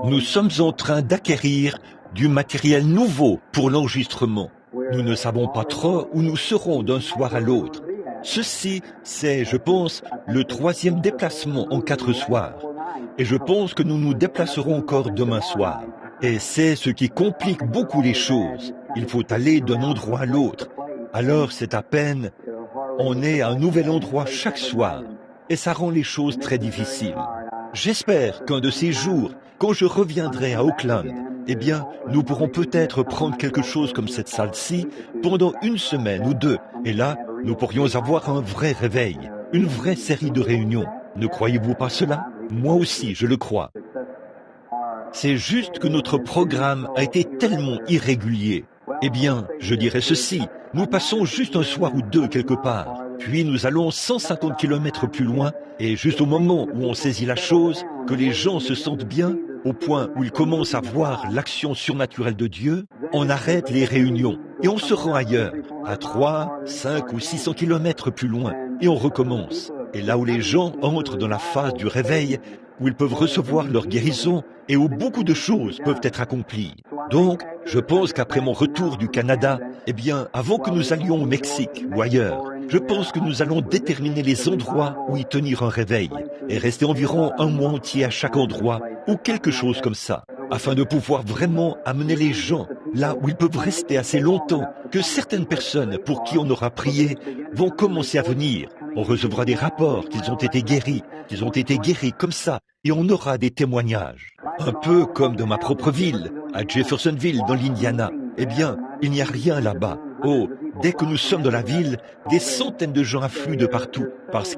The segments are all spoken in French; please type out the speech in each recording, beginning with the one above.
Nous sommes en train d'acquérir du matériel nouveau pour l'enregistrement. Nous ne savons pas trop où nous serons d'un soir à l'autre. Ceci, c'est, je pense, le 3e déplacement en 4 soirs. Et je pense que nous nous déplacerons encore demain soir. Et c'est ce qui complique beaucoup les choses. Il faut aller d'un endroit à l'autre. Alors c'est à peine, on est à un nouvel endroit chaque soir. Et ça rend les choses très difficiles. J'espère qu'un de ces jours, quand je reviendrai à Auckland, eh bien, nous pourrons peut-être prendre quelque chose comme cette salle-ci pendant 1 semaine ou 2. Et là, nous pourrions avoir un vrai réveil, une vraie série de réunions. Ne croyez-vous pas cela? Moi aussi, je le crois. C'est juste que notre programme a été tellement irrégulier. Eh bien, je dirais ceci, nous passons juste un soir ou 2 quelque part, puis nous allons 150 km plus loin, et juste au moment où on saisit la chose, que les gens se sentent bien, au point où ils commencent à voir l'action surnaturelle de Dieu, on arrête les réunions, et on se rend ailleurs, à 3, 5 ou 600 km plus loin, et on recommence. Et là où les gens entrent dans la phase du réveil, où ils peuvent recevoir leur guérison et où beaucoup de choses peuvent être accomplies. Donc, je pense qu'après mon retour du Canada, eh bien, avant que nous allions au Mexique ou ailleurs, je pense que nous allons déterminer les endroits où y tenir un réveil et rester environ 1 mois entier à chaque endroit ou quelque chose comme ça, afin de pouvoir vraiment amener les gens là où ils peuvent rester assez longtemps, que certaines personnes pour qui on aura prié vont commencer à venir. On recevra des rapports qu'ils ont été guéris comme ça, et on aura des témoignages. Un peu comme dans ma propre ville, à Jeffersonville, dans l'Indiana. Eh bien, il n'y a rien là-bas. Oh, dès que nous sommes dans la ville, des centaines de gens affluent de partout, parce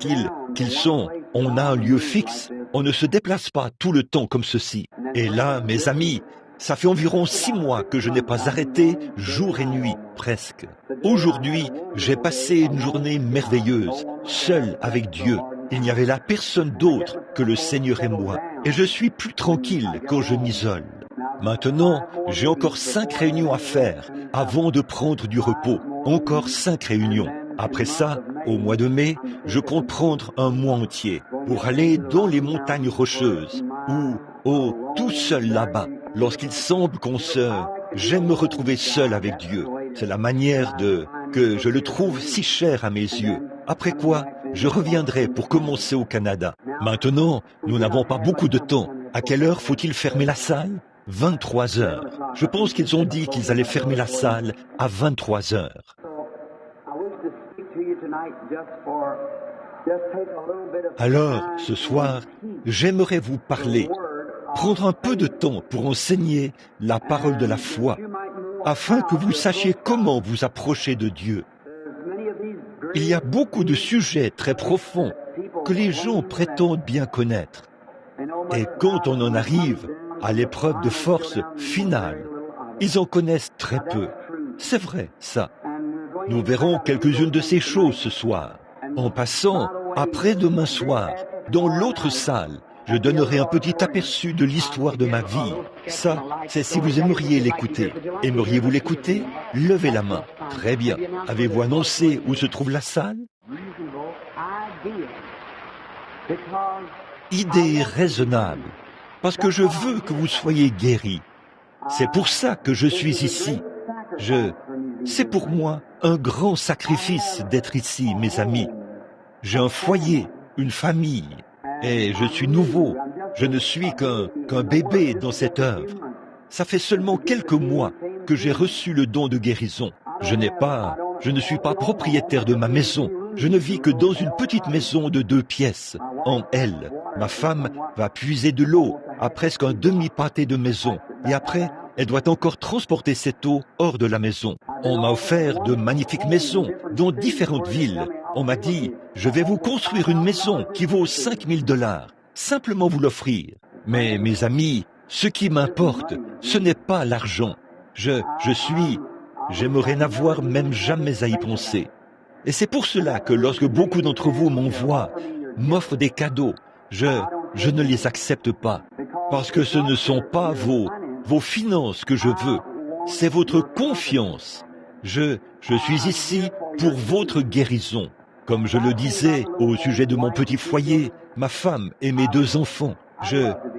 on a un lieu fixe. On ne se déplace pas tout le temps comme ceci. Et là, mes amis, ça fait environ 6 mois que je n'ai pas arrêté, jour et nuit, presque. Aujourd'hui, j'ai passé une journée merveilleuse, seul avec Dieu. Il n'y avait là personne d'autre que le Seigneur et moi. Et je suis plus tranquille quand je m'isole. Maintenant, j'ai encore 5 réunions à faire avant de prendre du repos. Encore 5 réunions. Après ça, au mois de mai, je compte prendre 1 mois entier pour aller dans les montagnes rocheuses ou, tout seul là-bas. Lorsqu'il semble j'aime me retrouver seul avec Dieu. C'est la manière que je le trouve si cher à mes yeux. Après quoi, je reviendrai pour commencer au Canada. Maintenant, nous n'avons pas beaucoup de temps. À quelle heure faut-il fermer la salle? 23 heures. Je pense qu'ils ont dit qu'ils allaient fermer la salle à 23 heures. Alors, ce soir, j'aimerais vous parler, prendre un peu de temps pour enseigner la parole de la foi, afin que vous sachiez comment vous approcher de Dieu. Il y a beaucoup de sujets très profonds que les gens prétendent bien connaître. Et quand on en arrive à l'épreuve de force finale, ils en connaissent très peu. C'est vrai, ça. Nous verrons quelques-unes de ces choses ce soir. En passant, après-demain soir, dans l'autre salle, je donnerai un petit aperçu de l'histoire de ma vie. Ça, c'est si vous aimeriez l'écouter. Aimeriez-vous l'écouter? Levez la main. Très bien. Avez-vous annoncé où se trouve la salle? Idée raisonnable. Parce que je veux que vous soyez guéris. C'est pour ça que je suis ici. C'est pour moi un grand sacrifice d'être ici, mes amis. J'ai un foyer, une famille, et je suis nouveau. Je ne suis qu'un bébé dans cette œuvre. Ça fait seulement quelques mois que j'ai reçu le don de guérison. Je ne suis pas propriétaire de ma maison. Je ne vis que dans une petite maison de 2 pièces. En elle, ma femme va puiser de l'eau à presque un demi-pâté de maison. Et après, elle doit encore transporter cette eau hors de la maison. On m'a offert de magnifiques maisons dans différentes villes. On m'a dit, je vais vous construire une maison qui vaut $5 000. Simplement vous l'offrir. Mais mes amis, ce qui m'importe, ce n'est pas l'argent. J'aimerais n'avoir même jamais à y penser. Et c'est pour cela que lorsque beaucoup d'entre vous m'offrent des cadeaux, je ne les accepte pas. Parce que ce ne sont pas vos finances que je veux. C'est votre confiance. Je suis ici pour votre guérison. Comme je le disais au sujet de mon petit foyer, ma femme et mes 2 enfants.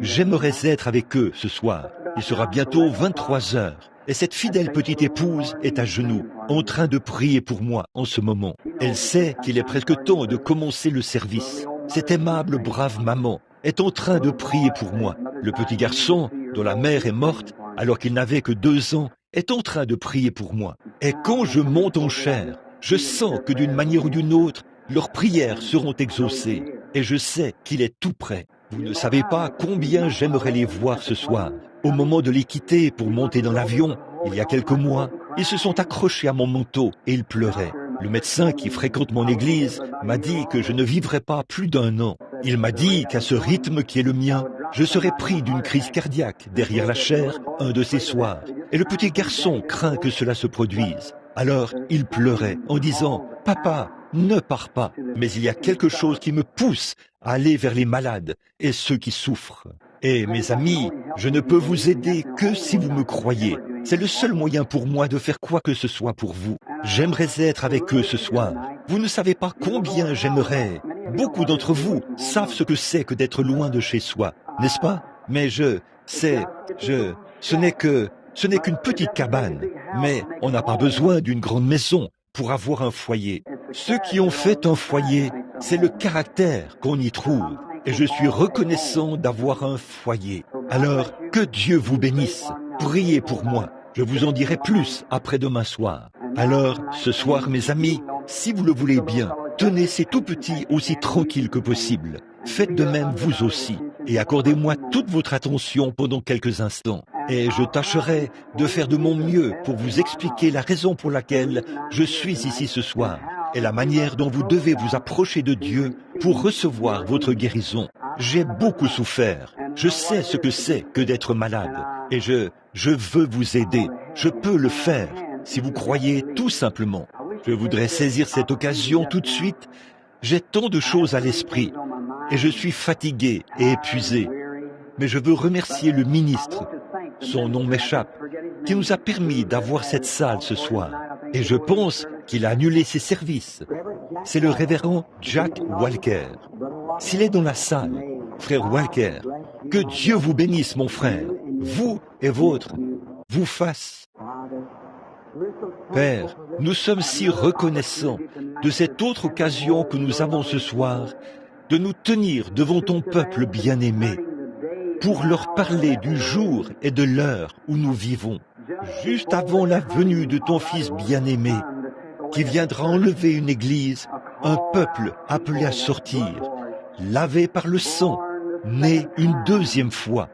J'aimerais être avec eux ce soir. Il sera bientôt 23 heures. Et cette fidèle petite épouse est à genoux, en train de prier pour moi en ce moment. Elle sait qu'il est presque temps de commencer le service. Cette aimable, brave maman est en train de prier pour moi. Le petit garçon, dont la mère est morte alors qu'il n'avait que 2 ans, est en train de prier pour moi. Et quand je monte en chair, je sens que d'une manière ou d'une autre, leurs prières seront exaucées. Et je sais qu'il est tout prêt. Vous ne savez pas combien j'aimerais les voir ce soir. Au moment de les quitter pour monter dans l'avion, il y a quelques mois, ils se sont accrochés à mon manteau et ils pleuraient. Le médecin qui fréquente mon église m'a dit que je ne vivrais pas plus d'1 an. Il m'a dit qu'à ce rythme qui est le mien, je serais pris d'une crise cardiaque derrière la chair un de ces soirs. Et le petit garçon craint que cela se produise. Alors, il pleurait en disant « Papa, ne pars pas ». Mais il y a quelque chose qui me pousse à aller vers les malades et ceux qui souffrent. Et mes amis, je ne peux vous aider que si vous me croyez. C'est le seul moyen pour moi de faire quoi que ce soit pour vous. J'aimerais être avec eux ce soir. Vous ne savez pas combien j'aimerais. Beaucoup d'entre vous savent ce que c'est que d'être loin de chez soi, n'est-ce pas? Mais ce n'est qu'une petite cabane. Mais on n'a pas besoin d'une grande maison pour avoir un foyer. Ceux qui ont fait un foyer, c'est le caractère qu'on y trouve. Et je suis reconnaissant d'avoir un foyer. Alors, que Dieu vous bénisse. Priez pour moi. Je vous en dirai plus après-demain soir. Alors, ce soir, mes amis, si vous le voulez bien, tenez ces tout petits aussi tranquilles que possible. Faites de même vous aussi. Et accordez-moi toute votre attention pendant quelques instants. Et je tâcherai de faire de mon mieux pour vous expliquer la raison pour laquelle je suis ici ce soir et la manière dont vous devez vous approcher de Dieu pour recevoir votre guérison. J'ai beaucoup souffert. Je sais ce que c'est que d'être malade. Et je veux vous aider. Je peux le faire, si vous croyez tout simplement. Je voudrais saisir cette occasion tout de suite. J'ai tant de choses à l'esprit et je suis fatigué et épuisé. Mais je veux remercier le ministre, son nom m'échappe, qui nous a permis d'avoir cette salle ce soir. Et je pense qu'il a annulé ses services. C'est le révérend Jack Walker. S'il est dans la salle, frère Walker, que Dieu vous bénisse, mon frère, vous et vôtres, vous fasse. Père, nous sommes si reconnaissants de cette autre occasion que nous avons ce soir de nous tenir devant ton peuple bien-aimé pour leur parler du jour et de l'heure où nous vivons, juste avant la venue de ton Fils bien-aimé, qui viendra enlever une église, un peuple appelé à sortir, lavé par le sang, né une deuxième fois,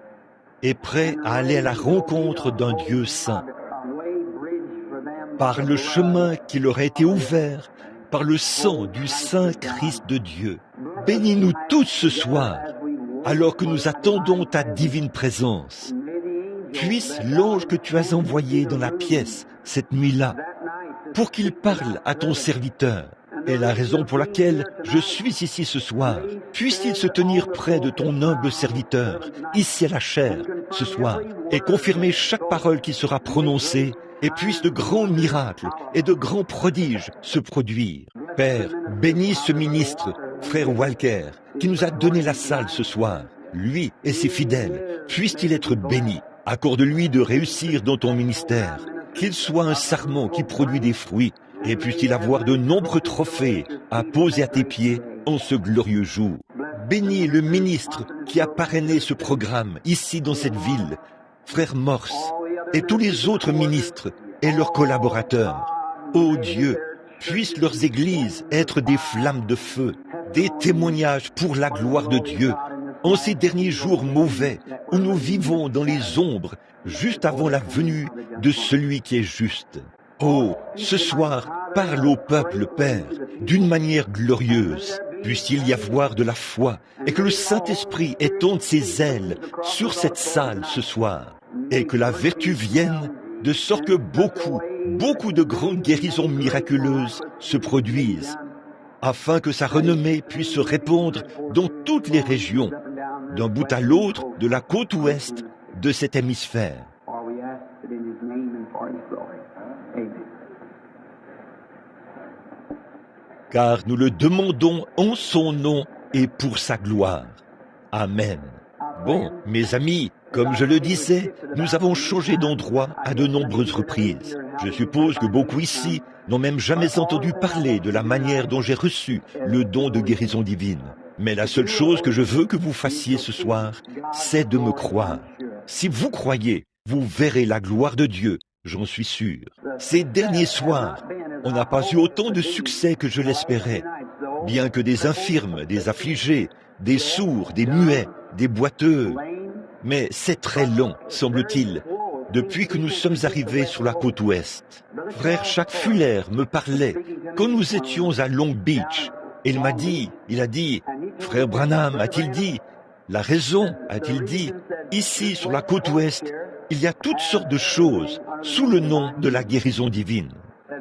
et prêt à aller à la rencontre d'un Dieu saint. Par le chemin qui leur a été ouvert, par le sang du Saint Christ de Dieu. Bénis-nous tous ce soir, alors que nous attendons ta divine présence. Puisse l'ange que tu as envoyé dans la pièce cette nuit-là, pour qu'il parle à ton serviteur, est la raison pour laquelle je suis ici ce soir. Puisse-t-il se tenir près de ton humble serviteur, ici à la chaire, ce soir, et confirmer chaque parole qui sera prononcée, et puissent de grands miracles et de grands prodiges se produire. Père, bénis ce ministre, frère Walker, qui nous a donné la salle ce soir. Lui et ses fidèles, puisse-t-il être béni. Accorde-lui de réussir dans ton ministère, qu'il soit un sarment qui produit des fruits, et puisse-t-il avoir de nombreux trophées à poser à tes pieds en ce glorieux jour. Bénis le ministre qui a parrainé ce programme ici dans cette ville, frère Morse, et tous les autres ministres et leurs collaborateurs. Ô Dieu, puissent leurs églises être des flammes de feu, des témoignages pour la gloire de Dieu, en ces derniers jours mauvais où nous vivons dans les ombres, juste avant la venue de celui qui est juste. Oh, ce soir, parle au peuple, Père, d'une manière glorieuse. Puisse-t-il y avoir de la foi et que le Saint-Esprit étende ses ailes sur cette salle ce soir et que la vertu vienne de sorte que beaucoup de grandes guérisons miraculeuses se produisent afin que sa renommée puisse se répandre dans toutes les régions, d'un bout à l'autre de la côte ouest de cet hémisphère. Car nous le demandons en son nom et pour sa gloire. Amen. Bon, mes amis, comme je le disais, nous avons changé d'endroit à de nombreuses reprises. Je suppose que beaucoup ici n'ont même jamais entendu parler de la manière dont j'ai reçu le don de guérison divine. Mais la seule chose que je veux que vous fassiez ce soir, c'est de me croire. Si vous croyez, vous verrez la gloire de Dieu, j'en suis sûr. Ces derniers soirs, on n'a pas eu autant de succès que je l'espérais. Bien que des infirmes, des affligés, des sourds, des muets, des boiteux. Mais c'est très long, semble-t-il, depuis que nous sommes arrivés sur la côte ouest. Frère Jacques Fuller me parlait quand nous étions à Long Beach. Et il a dit, Frère Branham, a-t-il dit, la raison, a-t-il dit, ici sur la côte ouest, il y a toutes sortes de choses sous le nom de la guérison divine.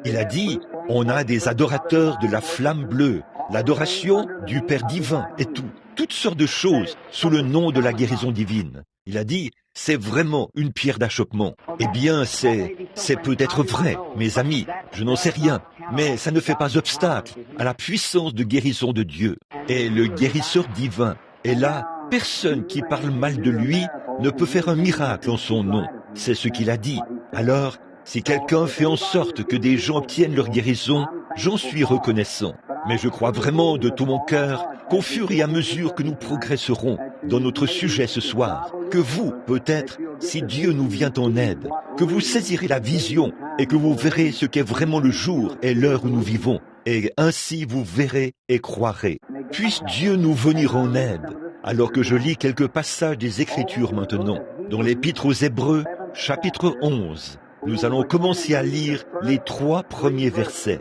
Il a dit, on a des adorateurs de la flamme bleue, l'adoration du Père divin et tout. Toutes sortes de choses sous le nom de la guérison divine. Il a dit, c'est vraiment une pierre d'achoppement. Eh bien, c'est peut-être vrai, mes amis, je n'en sais rien, mais ça ne fait pas obstacle à la puissance de guérison de Dieu. Et le guérisseur divin est là, personne qui parle mal de lui ne peut faire un miracle en son nom. C'est ce qu'il a dit. Alors, si quelqu'un fait en sorte que des gens obtiennent leur guérison, j'en suis reconnaissant. Mais je crois vraiment de tout mon cœur qu'au fur et à mesure que nous progresserons dans notre sujet ce soir, que vous, peut-être, si Dieu nous vient en aide, que vous saisirez la vision et que vous verrez ce qu'est vraiment le jour et l'heure où nous vivons, et ainsi vous verrez et croirez. Puisse Dieu nous venir en aide, alors que je lis quelques passages des Écritures maintenant, dans l'Épître aux Hébreux, chapitre 11. Nous allons commencer à lire les 3 premiers versets.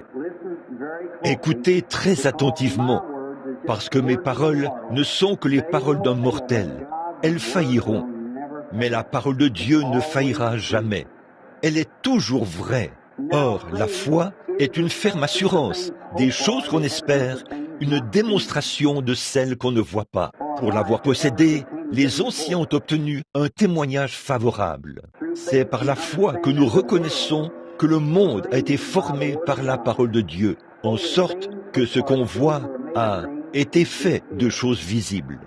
Écoutez très attentivement, parce que mes paroles ne sont que les paroles d'un mortel. Elles failliront, mais la parole de Dieu ne faillira jamais. Elle est toujours vraie. Or, la foi est une ferme assurance des choses qu'on espère, une démonstration de celles qu'on ne voit pas. Pour l'avoir possédée, les anciens ont obtenu un témoignage favorable. C'est par la foi que nous reconnaissons que le monde a été formé par la parole de Dieu, en sorte que ce qu'on voit a été fait de choses visibles.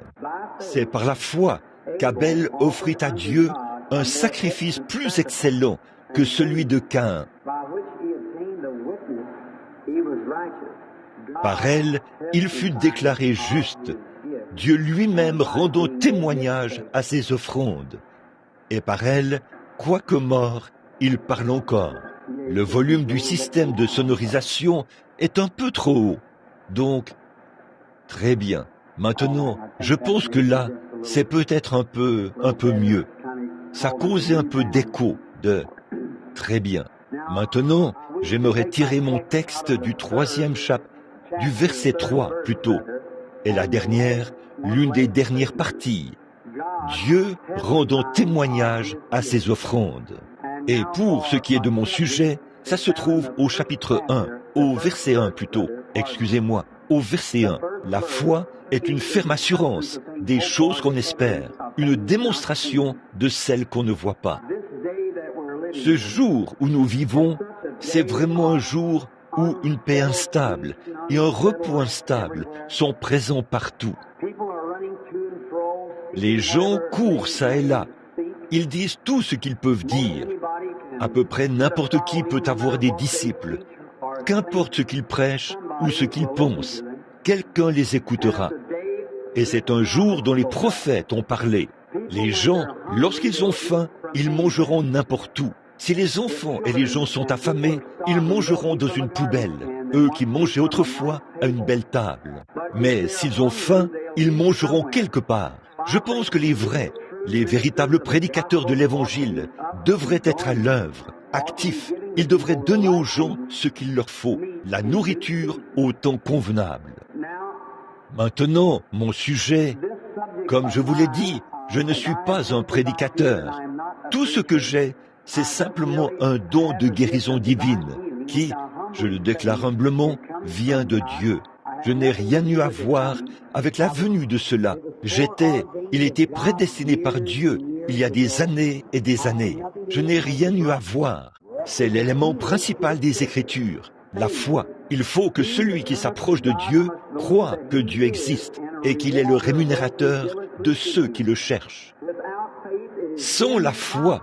C'est par la foi qu'Abel offrit à Dieu un sacrifice plus excellent que celui de Caïn. Par elle, il fut déclaré juste, Dieu lui-même rendant témoignage à ses offrandes. Et par elle, quoique mort, il parle encore. Le volume du système de sonorisation est un peu trop haut. Donc, très bien. Maintenant, je pense que là, c'est peut-être un peu mieux. Ça causait un peu d'écho de... Très bien. Maintenant, j'aimerais tirer mon texte du 3e chapitre, du verset 3 plutôt, et la dernière, l'une des dernières parties. Dieu rendant témoignage à ses offrandes. Et pour ce qui est de mon sujet, ça se trouve au chapitre 1, au verset 1 plutôt, excusez-moi, au verset 1. La foi est une ferme assurance des choses qu'on espère, une démonstration de celles qu'on ne voit pas. Ce jour où nous vivons, c'est vraiment un jour où une paix instable et un repos instable sont présents partout. Les gens courent çà et là. Ils disent tout ce qu'ils peuvent dire. À peu près n'importe qui peut avoir des disciples. Qu'importe ce qu'ils prêchent ou ce qu'ils pensent, quelqu'un les écoutera. Et c'est un jour dont les prophètes ont parlé. Les gens, lorsqu'ils ont faim, ils mangeront n'importe où. Si les enfants et les gens sont affamés, ils mangeront dans une poubelle, eux qui mangeaient autrefois à une belle table. Mais s'ils ont faim, ils mangeront quelque part. Je pense que les véritables prédicateurs de l'Évangile devraient être à l'œuvre, actifs. Ils devraient donner aux gens ce qu'il leur faut, la nourriture au temps convenable. Maintenant, mon sujet, comme je vous l'ai dit, je ne suis pas un prédicateur. Tout ce que j'ai, c'est simplement un don de guérison divine qui, je le déclare humblement, vient de Dieu. Je n'ai rien eu à voir avec la venue de cela. Il était prédestiné par Dieu il y a des années et des années. Je n'ai rien eu à voir. C'est l'élément principal des Écritures, la foi. Il faut que celui qui s'approche de Dieu croit que Dieu existe. et qu'il est le rémunérateur de ceux qui le cherchent. Sans la foi,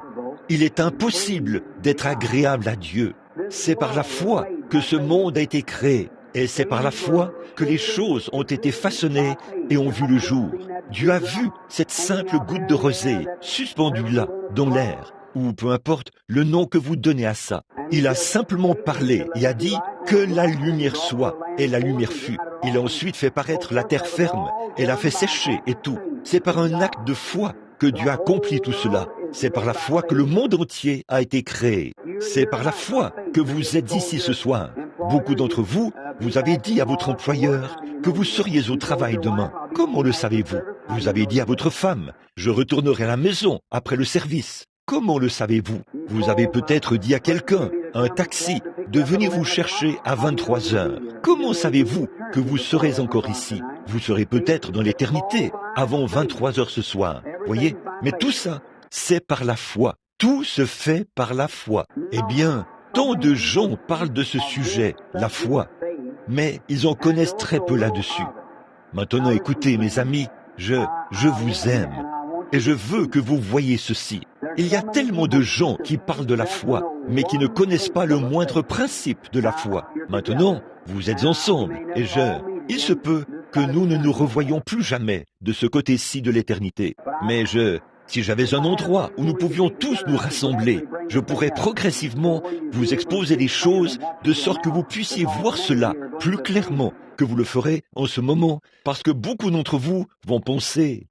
il est impossible d'être agréable à Dieu. C'est par la foi que ce monde a été créé. Et c'est par la foi que les choses ont été façonnées et ont vu le jour. Dieu a vu cette simple goutte de rosée suspendue là, dans l'air, ou peu importe le nom que vous donnez à ça. Il a simplement parlé et a dit que la lumière soit, et la lumière fut. Il a ensuite fait paraître la terre ferme, et l'a fait sécher et tout. C'est par un acte de foi que Dieu a accompli tout cela. C'est par la foi que le monde entier a été créé. C'est par la foi que vous êtes ici ce soir. Beaucoup d'entre vous, vous avez dit à votre employeur que vous seriez au travail demain. Comment le savez-vous? Vous avez dit à votre femme, je retournerai à la maison après le service. Comment le savez-vous? Vous avez peut-être dit à quelqu'un, un taxi, de venir vous chercher à 23 heures. Comment savez-vous que vous serez encore ici? Vous serez peut-être dans l'éternité, avant 23 heures ce soir. Voyez? Mais tout ça, c'est par la foi. Tout se fait par la foi. Eh bien, tant de gens parlent de ce sujet, la foi, mais ils en connaissent très peu là-dessus. Maintenant, écoutez, mes amis, je vous aime. Et je veux que vous voyiez ceci. Il y a tellement de gens qui parlent de la foi, mais qui ne connaissent pas le moindre principe de la foi. Maintenant, vous êtes ensemble, et il se peut que nous ne nous revoyions plus jamais de ce côté-ci de l'éternité. Mais si j'avais un endroit où nous pouvions tous nous rassembler, je pourrais progressivement vous exposer les choses de sorte que vous puissiez voir cela plus clairement que vous le ferez en ce moment, parce que beaucoup d'entre vous vont penser,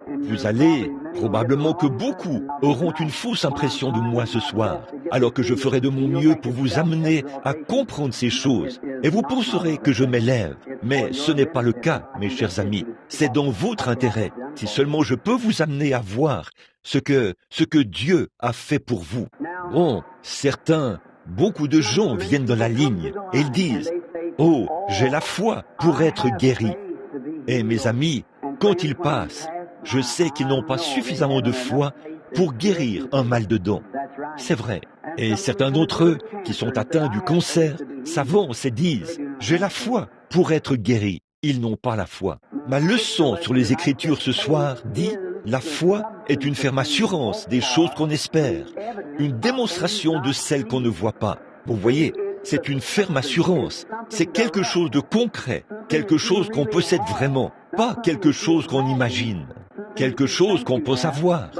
probablement que beaucoup auront une fausse impression de moi ce soir, alors que je ferai de mon mieux pour vous amener à comprendre ces choses, et vous penserez que je m'élève. Mais ce n'est pas le cas, mes chers amis, c'est dans votre intérêt, si seulement je peux vous amener à voir ce que Dieu a fait pour vous. Bon, beaucoup de gens viennent dans la ligne et ils disent « Oh, j'ai la foi pour être guéri ». Et mes amis, quand ils passent, je sais qu'ils n'ont pas suffisamment de foi pour guérir un mal de dents. C'est vrai. Et certains d'entre eux qui sont atteints du cancer s'avancent et disent « J'ai la foi pour être guéri ». Ils n'ont pas la foi. Ma leçon sur les Écritures ce soir dit « La foi est une ferme assurance des choses qu'on espère, une démonstration de celles qu'on ne voit pas. » Vous voyez, c'est une ferme assurance. C'est quelque chose de concret, quelque chose qu'on possède vraiment, pas quelque chose qu'on imagine, quelque chose qu'on peut savoir.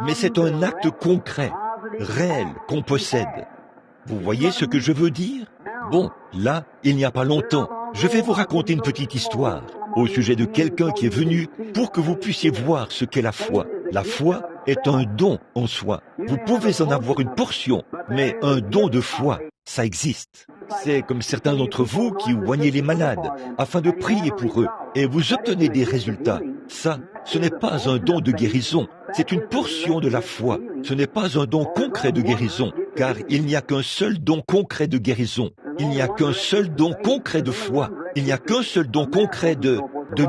Mais c'est un acte concret, réel, qu'on possède. Vous voyez ce que je veux dire? Bon, là, il n'y a pas longtemps, je vais vous raconter une petite histoire au sujet de quelqu'un qui est venu pour que vous puissiez voir ce qu'est la foi. La foi est un don en soi. Vous pouvez en avoir une portion, mais un don de foi, ça existe. C'est comme certains d'entre vous qui oignez les malades afin de prier pour eux et vous obtenez des résultats. Ça, ce n'est pas un don de guérison, c'est une portion de la foi. Ce n'est pas un don concret de guérison, car il n'y a qu'un seul don concret de guérison. Il n'y a qu'un seul don concret de foi. Il n'y a qu'un seul don concret de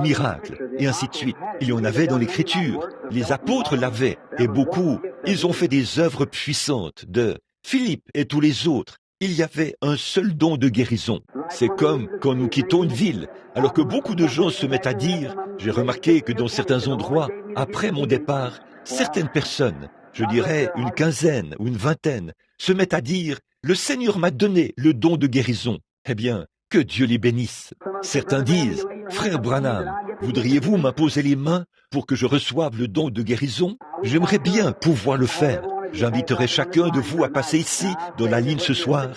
miracle, et ainsi de suite. Il y en avait dans l'Écriture. Les apôtres l'avaient, et beaucoup, ils ont fait des œuvres puissantes de Philippe et tous les autres. Il y avait un seul don de guérison. C'est comme quand nous quittons une ville, alors que beaucoup de gens se mettent à dire, j'ai remarqué que dans certains endroits, après mon départ, certaines personnes, je dirais une quinzaine ou une vingtaine, se mettent à dire, le Seigneur m'a donné le don de guérison. Eh bien, que Dieu les bénisse. Certains disent, frère Branham, voudriez-vous m'imposer les mains pour que je reçoive le don de guérison? J'aimerais bien pouvoir le faire. J'inviterai chacun de vous à passer ici, dans la ligne ce soir,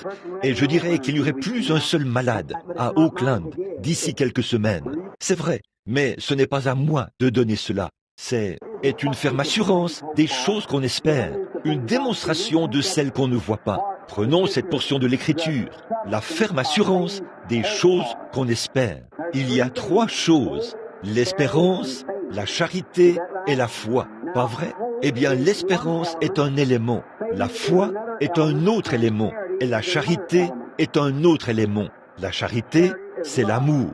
et je dirais qu'il n'y aurait plus un seul malade à Oakland d'ici quelques semaines. C'est vrai, mais ce n'est pas à moi de donner cela. C'est une ferme assurance des choses qu'on espère, une démonstration de celles qu'on ne voit pas. Prenons cette portion de l'Écriture, la ferme assurance des choses qu'on espère. Il y a 3 choses, l'espérance, la charité et la foi. Pas vrai? Eh bien, l'espérance est un élément, la foi est un autre élément, et la charité est un autre élément. La charité, c'est l'amour.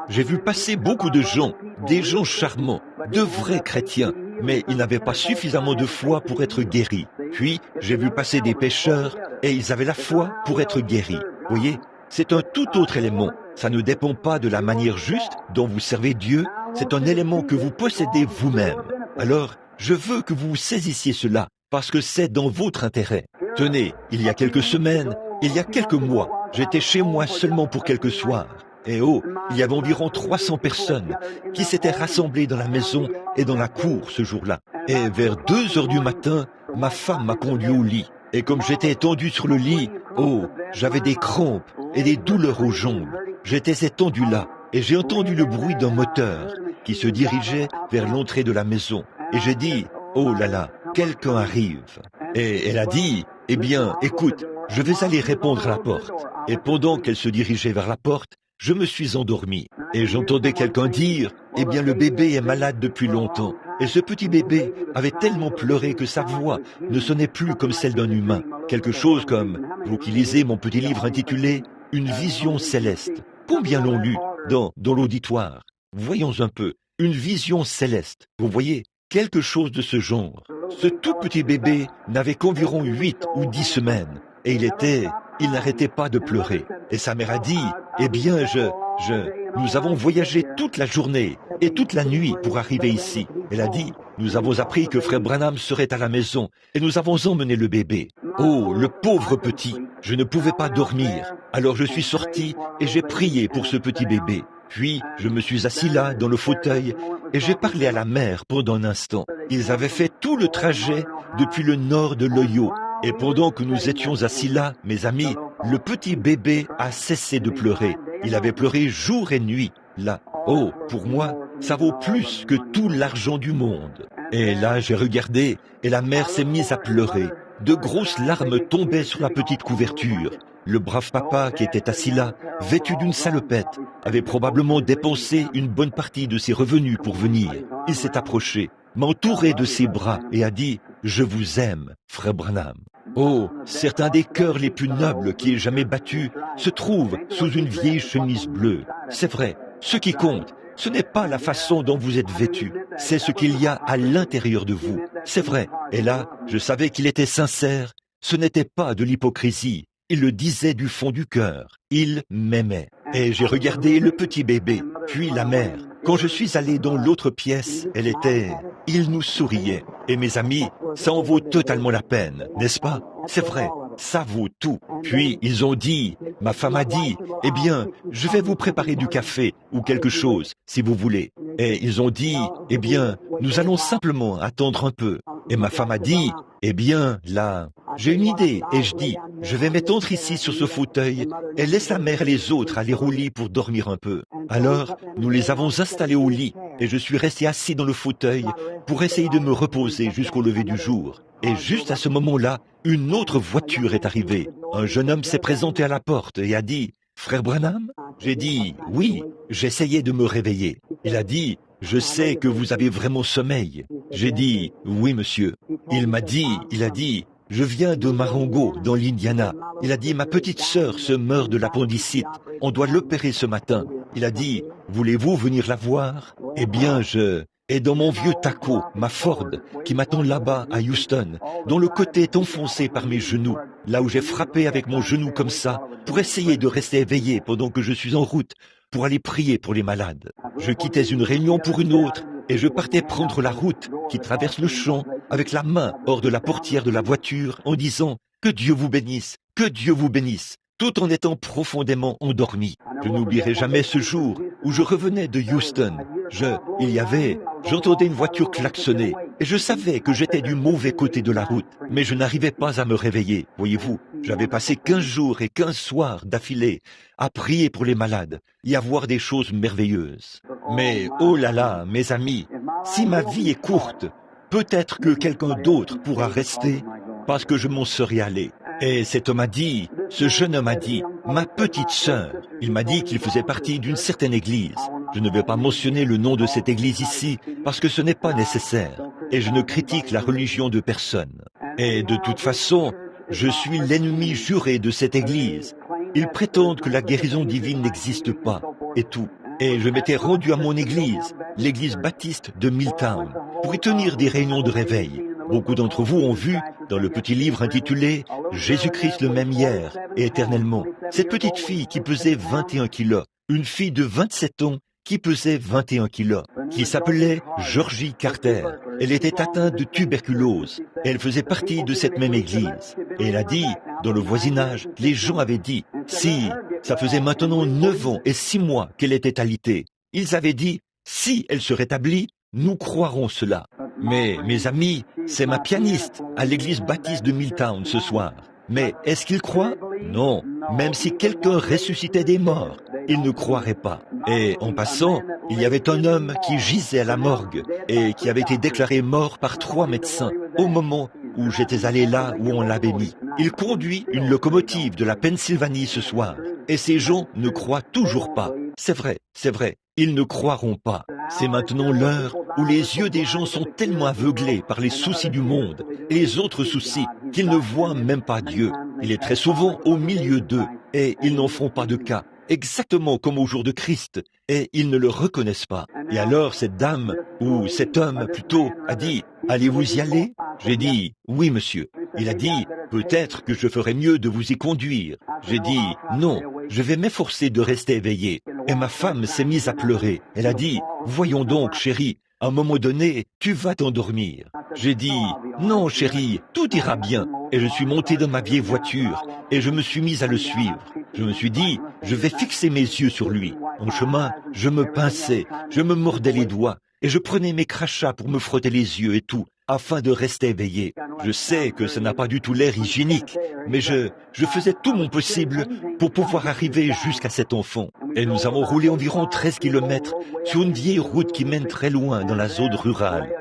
J'ai vu passer beaucoup de gens, des gens charmants, de vrais chrétiens, mais ils n'avaient pas suffisamment de foi pour être guéris. Puis, j'ai vu passer des pécheurs, et ils avaient la foi pour être guéris. Voyez, c'est un tout autre élément. Ça ne dépend pas de la manière juste dont vous servez Dieu, c'est un élément que vous possédez vous-même. Alors, je veux que vous saisissiez cela, parce que c'est dans votre intérêt. Tenez, il y a quelques semaines, il y a quelques mois, j'étais chez moi seulement pour quelques soirs. Et oh, il y avait environ 300 personnes qui s'étaient rassemblées dans la maison et dans la cour ce jour-là. Et vers 2 heures du matin, ma femme m'a conduit au lit. Et comme j'étais étendu sur le lit, oh, j'avais des crampes et des douleurs aux jambes. J'étais étendu là et j'ai entendu le bruit d'un moteur qui se dirigeait vers l'entrée de la maison. Et j'ai dit, oh là là, quelqu'un arrive. Et elle a dit, eh bien, écoute, je vais aller répondre à la porte. Et pendant qu'elle se dirigeait vers la porte, je me suis endormi. Et j'entendais quelqu'un dire, eh bien, le bébé est malade depuis longtemps. Et ce petit bébé avait tellement pleuré que sa voix ne sonnait plus comme celle d'un humain. Quelque chose comme, vous qui lisez mon petit livre intitulé « Une vision céleste ». Combien l'ont lu dans l'auditoire? Voyons un peu. Une vision céleste. Vous voyez, quelque chose de ce genre. Ce tout petit bébé n'avait qu'environ 8 ou 10 semaines. Et il n'arrêtait pas de pleurer. Et sa mère a dit, eh bien, nous avons voyagé toute la journée et toute la nuit pour arriver ici. Elle a dit, nous avons appris que frère Branham serait à la maison et nous avons emmené le bébé. Oh, le pauvre petit, je ne pouvais pas dormir. Alors je suis sorti et j'ai prié pour ce petit bébé. Puis, je me suis assis là, dans le fauteuil, et j'ai parlé à la mère pendant un instant. Ils avaient fait tout le trajet depuis le nord de l'Ohio. Et pendant que nous étions assis là, mes amis, le petit bébé a cessé de pleurer. Il avait pleuré jour et nuit, là. Oh, pour moi, ça vaut plus que tout l'argent du monde. Et là, j'ai regardé, et la mère s'est mise à pleurer. De grosses larmes tombaient sur la petite couverture. Le brave papa qui était assis là, vêtu d'une salopette, avait probablement dépensé une bonne partie de ses revenus pour venir. Il s'est approché, m'a entouré de ses bras et a dit « Je vous aime, frère Branham ». Oh, certains des cœurs les plus nobles qui aient jamais battu se trouvent sous une vieille chemise bleue. C'est vrai, ce qui compte, ce n'est pas la façon dont vous êtes vêtu, c'est ce qu'il y a à l'intérieur de vous. C'est vrai, et là, je savais qu'il était sincère, ce n'était pas de l'hypocrisie. Il le disait du fond du cœur. Il m'aimait. Et j'ai regardé le petit bébé, puis la mère. Quand je suis allé dans l'autre pièce, il nous souriait. Et mes amis, ça en vaut totalement la peine, n'est-ce pas? C'est vrai, ça vaut tout. Puis ils ont dit, ma femme a dit, eh bien, je vais vous préparer du café ou quelque chose, si vous voulez. Et ils ont dit, eh bien, nous allons simplement attendre un peu. Et ma femme a dit, eh bien, là, j'ai une idée, et je dis, je vais m'étendre ici sur ce fauteuil et laisse la mère et les autres aller au lit pour dormir un peu. Alors, nous les avons installés au lit et je suis resté assis dans le fauteuil pour essayer de me reposer jusqu'au lever du jour. Et juste à ce moment-là, une autre voiture est arrivée. Un jeune homme s'est présenté à la porte et a dit, « Frère Branham ?» J'ai dit, « Oui ». J'essayais de me réveiller. Il a dit, « Je sais que vous avez vraiment sommeil. » J'ai dit, « Oui, monsieur. » Il a dit, « Je viens de Marengo, dans l'Indiana. » Il a dit, « Ma petite sœur se meurt de l'appendicite. On doit l'opérer ce matin. » Il a dit, « Voulez-vous venir la voir ?» Eh bien, Et dans mon vieux taco, ma Ford, qui m'attend là-bas à Houston, dont le côté est enfoncé par mes genoux, là où j'ai frappé avec mon genou comme ça, pour essayer de rester éveillé pendant que je suis en route, pour aller prier pour les malades. Je quittais une réunion pour une autre, et je partais prendre la route qui traverse le champ, avec la main hors de la portière de la voiture, en disant « Que Dieu vous bénisse, que Dieu vous bénisse », tout en étant profondément endormi. Je n'oublierai jamais ce jour où je revenais de Houston. J'entendais une voiture klaxonner et je savais que j'étais du mauvais côté de la route, mais je n'arrivais pas à me réveiller. Voyez-vous, j'avais passé 15 jours et 15 soirs d'affilée à prier pour les malades et à voir des choses merveilleuses. Mais oh là là, mes amis, si ma vie est courte, peut-être que quelqu'un d'autre pourra rester parce que je m'en serais allé. Et ce jeune homme a dit, ma petite sœur, il m'a dit qu'il faisait partie d'une certaine église. Je ne vais pas mentionner le nom de cette église ici, parce que ce n'est pas nécessaire, et je ne critique la religion de personne. Et de toute façon, je suis l'ennemi juré de cette église. Ils prétendent que la guérison divine n'existe pas, et tout. Et je m'étais rendu à mon église, l'église baptiste de Milltown, pour y tenir des réunions de réveil. Beaucoup d'entre vous ont vu, dans le petit livre intitulé « Jésus-Christ le même hier et éternellement », cette petite fille qui pesait 21 kilos, une fille de 27 ans qui pesait 21 kilos, qui s'appelait Georgie Carter. Elle était atteinte de tuberculose. Elle faisait partie de cette même église. Et elle a dit, dans le voisinage, les gens avaient dit, si, ça faisait maintenant 9 ans et 6 mois qu'elle était alitée. Ils avaient dit, si elle se rétablit, nous croirons cela. Mais, mes amis, c'est ma pianiste à l'église baptiste de Milltown ce soir. Mais est-ce qu'ils croient? Non. Même si quelqu'un ressuscitait des morts, ils ne croiraient pas. Et en passant, il y avait un homme qui gisait à la morgue et qui avait été déclaré mort par 3 médecins au moment où j'étais allé là où on l'avait mis. Il conduit une locomotive de la Pennsylvanie ce soir. Et ces gens ne croient toujours pas. C'est vrai, ils ne croiront pas. C'est maintenant l'heure où les yeux des gens sont tellement aveuglés par les soucis du monde et les autres soucis qu'ils ne voient même pas Dieu. Il est très souvent au milieu d'eux et ils n'en font pas de cas, exactement comme au jour de Christ, et ils ne le reconnaissent pas. Et alors cette dame, ou cet homme plutôt, a dit, allez-vous y aller? J'ai dit, oui monsieur. Il a dit, peut-être que je ferais mieux de vous y conduire. J'ai dit, non, je vais m'efforcer de rester éveillé. Et ma femme s'est mise à pleurer. Elle a dit, voyons donc chérie, à un moment donné, tu vas t'endormir. J'ai dit, non chérie, tout ira bien. Et je suis monté dans ma vieille voiture et je me suis mis à le suivre. Je me suis dit, je vais fixer mes yeux sur lui. En chemin, je me pinçais, je me mordais les doigts et je prenais mes crachats pour me frotter les yeux et tout, afin de rester éveillé. Je sais que ça n'a pas du tout l'air hygiénique, mais je faisais tout mon possible pour pouvoir arriver jusqu'à cet enfant. Et nous avons roulé environ 13 kilomètres sur une vieille route qui mène très loin dans la zone rurale.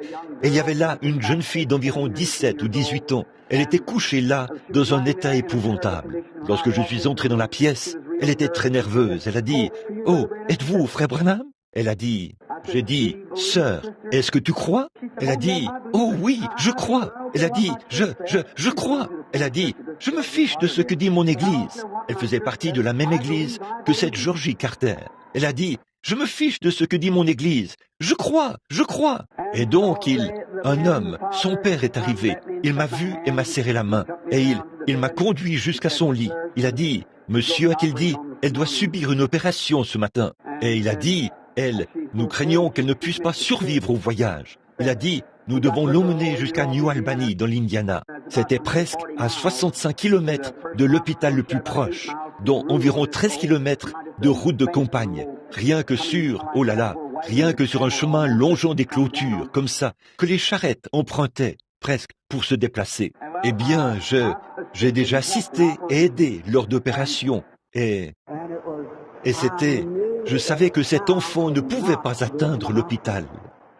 Et il y avait là une jeune fille d'environ 17 ou 18 ans. Elle était couchée là, dans un état épouvantable. Lorsque je suis entré dans la pièce, elle était très nerveuse. Elle a dit, « Oh, êtes-vous frère Branham ?» Elle a dit, j'ai dit, « Sœur, est-ce que tu crois ?» Elle a dit, « Oh oui, je crois. » Elle a dit, je crois. Elle a dit, « Je me fiche de ce que dit mon église. » Elle faisait partie de la même église que cette Georgie Carter. Elle a dit, « Je me fiche de ce que dit mon église. Je crois. » Et donc un homme, son père est arrivé. Il m'a vu et m'a serré la main. Et il m'a conduit jusqu'à son lit. Il a dit, « Monsieur, a-t-il dit, elle doit subir une opération ce matin. » Et il a dit, nous craignons qu'elle ne puisse pas survivre au voyage. Il a dit, nous devons l'emmener jusqu'à New Albany, dans l'Indiana. C'était presque à 65 kilomètres de l'hôpital le plus proche, dont environ 13 kilomètres de route de campagne. Rien que sur un chemin longeant des clôtures, comme ça, que les charrettes empruntaient, presque, pour se déplacer. Eh bien, j'ai déjà assisté et aidé lors d'opérations, et je savais que cet enfant ne pouvait pas atteindre l'hôpital.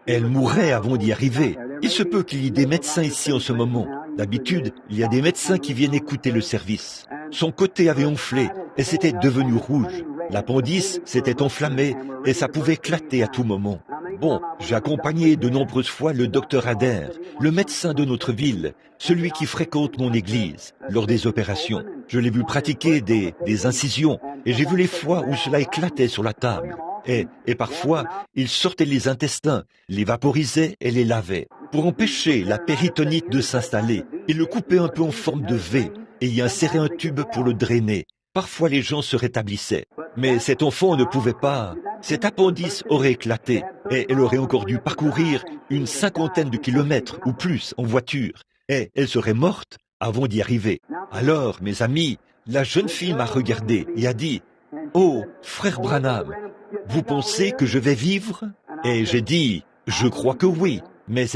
Elle mourrait avant d'y arriver. Il se peut qu'il y ait des médecins ici en ce moment. D'habitude, il y a des médecins qui viennent écouter le service. Son côté avait enflé et c'était devenu rouge. L'appendice s'était enflammé et ça pouvait éclater à tout moment. Bon, j'ai accompagné de nombreuses fois le docteur Adair, le médecin de notre ville, celui qui fréquente mon église, lors des opérations. Je l'ai vu pratiquer des incisions et j'ai vu les fois où cela éclatait sur la table. Et parfois, il sortait les intestins, les vaporisait et les lavait. Pour empêcher la péritonite de s'installer, il le coupait un peu en forme de V et y insérait un tube pour le drainer. Parfois, les gens se rétablissaient. Mais cet enfant ne pouvait pas. Cet appendice aurait éclaté et elle aurait encore dû parcourir une 50aine de kilomètres ou plus en voiture. Et elle serait morte avant d'y arriver. Alors, mes amis, la jeune fille m'a regardé et a dit, « Oh, frère Branham, vous pensez que je vais vivre ?» Et j'ai dit, « Je crois que oui. » Mais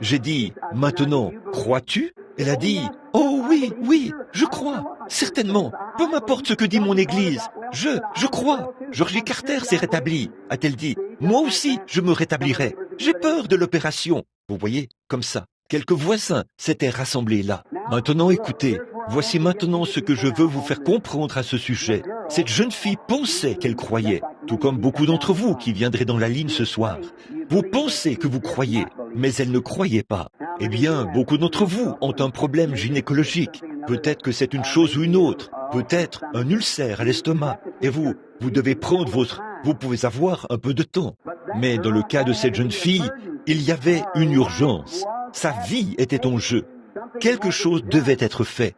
j'ai dit, « Maintenant, crois-tu ?» Elle a dit, « Oh oui, je crois, certainement. Peu m'importe ce que dit mon église. Je crois. Georgie Carter s'est rétablie, a-t-elle dit. Moi aussi, je me rétablirai. J'ai peur de l'opération. » Vous voyez, comme ça. Quelques voisins s'étaient rassemblés là. Maintenant, écoutez, voici maintenant ce que je veux vous faire comprendre à ce sujet. Cette jeune fille pensait qu'elle croyait, tout comme beaucoup d'entre vous qui viendraient dans la ligne ce soir. Vous pensez que vous croyez, mais elle ne croyait pas. Eh bien, beaucoup d'entre vous ont un problème gynécologique. Peut-être que c'est une chose ou une autre. Peut-être un ulcère à l'estomac. Et vous devez prendre vous pouvez avoir un peu de temps. Mais dans le cas de cette jeune fille, il y avait une urgence. Sa vie était en jeu. Quelque chose devait être fait.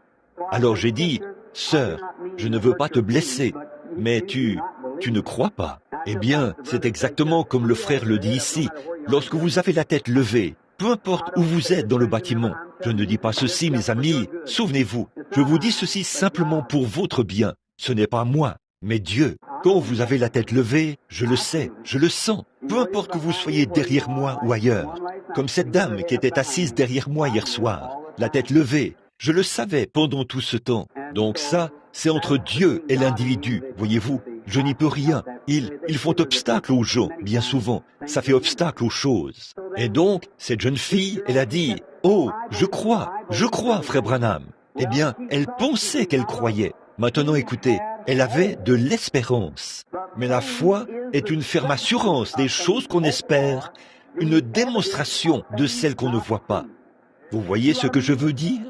Alors j'ai dit, « Sœur, je ne veux pas te blesser, mais tu ne crois pas. » Eh bien, c'est exactement comme le frère le dit ici. Lorsque vous avez la tête levée, peu importe où vous êtes dans le bâtiment, je ne dis pas ceci, mes amis, souvenez-vous, je vous dis ceci simplement pour votre bien. Ce n'est pas moi, mais Dieu. Quand vous avez la tête levée, je le sais, je le sens. Peu importe que vous soyez derrière moi ou ailleurs. Comme cette dame qui était assise derrière moi hier soir, la tête levée. Je le savais pendant tout ce temps. Donc ça, c'est entre Dieu et l'individu, voyez-vous. Je n'y peux rien. Ils font obstacle aux gens, bien souvent. Ça fait obstacle aux choses. Et donc, cette jeune fille, elle a dit, « Oh, je crois, frère Branham. » Eh bien, elle pensait qu'elle croyait. Maintenant, écoutez, elle avait de l'espérance. Mais la foi est une ferme assurance des choses qu'on espère, une démonstration de celles qu'on ne voit pas. Vous voyez ce que je veux dire?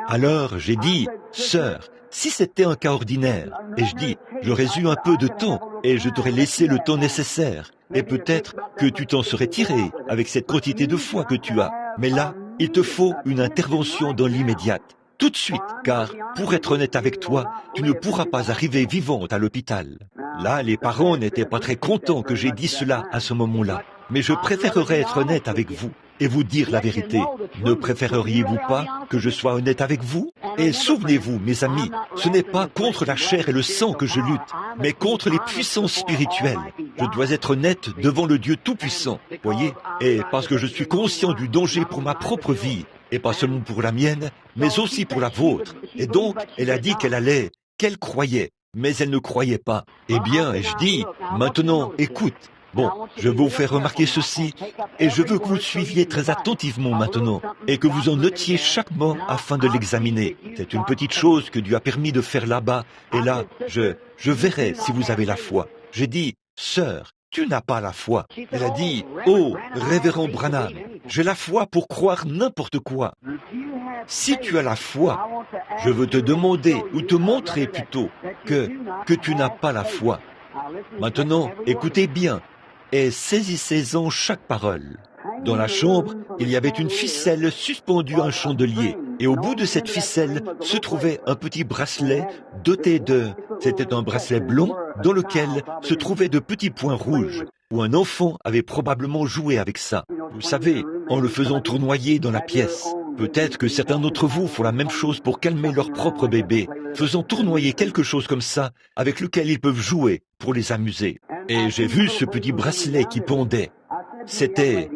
Alors, j'ai dit, « Sœur, si c'était un cas ordinaire, et je dis, j'aurais eu un peu de temps, et je t'aurais laissé le temps nécessaire, et peut-être que tu t'en serais tiré avec cette quantité de foi que tu as. Mais là, il te faut une intervention dans l'immédiate, tout de suite, car, pour être honnête avec toi, tu ne pourras pas arriver vivante à l'hôpital. » Là, les parents n'étaient pas très contents que j'ai dit cela à ce moment-là, mais je préférerais être honnête avec vous et vous dire la vérité. Ne préféreriez-vous pas que je sois honnête avec vous? Et souvenez-vous, mes amis, ce n'est pas contre la chair et le sang que je lutte, mais contre les puissances spirituelles. Je dois être honnête devant le Dieu Tout-Puissant, voyez? Et parce que je suis conscient du danger pour ma propre vie, et pas seulement pour la mienne, mais aussi pour la vôtre. Et donc, elle a dit qu'elle croyait, mais elle ne croyait pas. Eh bien, je dis, maintenant, écoute. Bon, je vais vous faire remarquer ceci, et je veux que vous suiviez très attentivement maintenant, et que vous en notiez chaque mot afin de l'examiner. C'est une petite chose que Dieu a permis de faire là-bas, et là, je verrai si vous avez la foi. J'ai dit, sœur, tu n'as pas la foi. Elle a dit, oh, révérend Branham, j'ai la foi pour croire n'importe quoi. Si tu as la foi, je veux te demander, ou te montrer plutôt, que tu n'as pas la foi. Maintenant, écoutez bien, et saisissez-en chaque parole. Dans la chambre, il y avait une ficelle suspendue à un chandelier, et au bout de cette ficelle se trouvait un petit bracelet doté de... C'était un bracelet blond dans lequel se trouvaient de petits points rouges, où un enfant avait probablement joué avec ça. Vous savez, en le faisant tournoyer dans la pièce. Peut-être que certains d'entre vous font la même chose pour calmer leur propre bébé, faisant tournoyer quelque chose comme ça avec lequel ils peuvent jouer pour les amuser. Et j'ai vu ce petit bracelet qui pendait. C'était...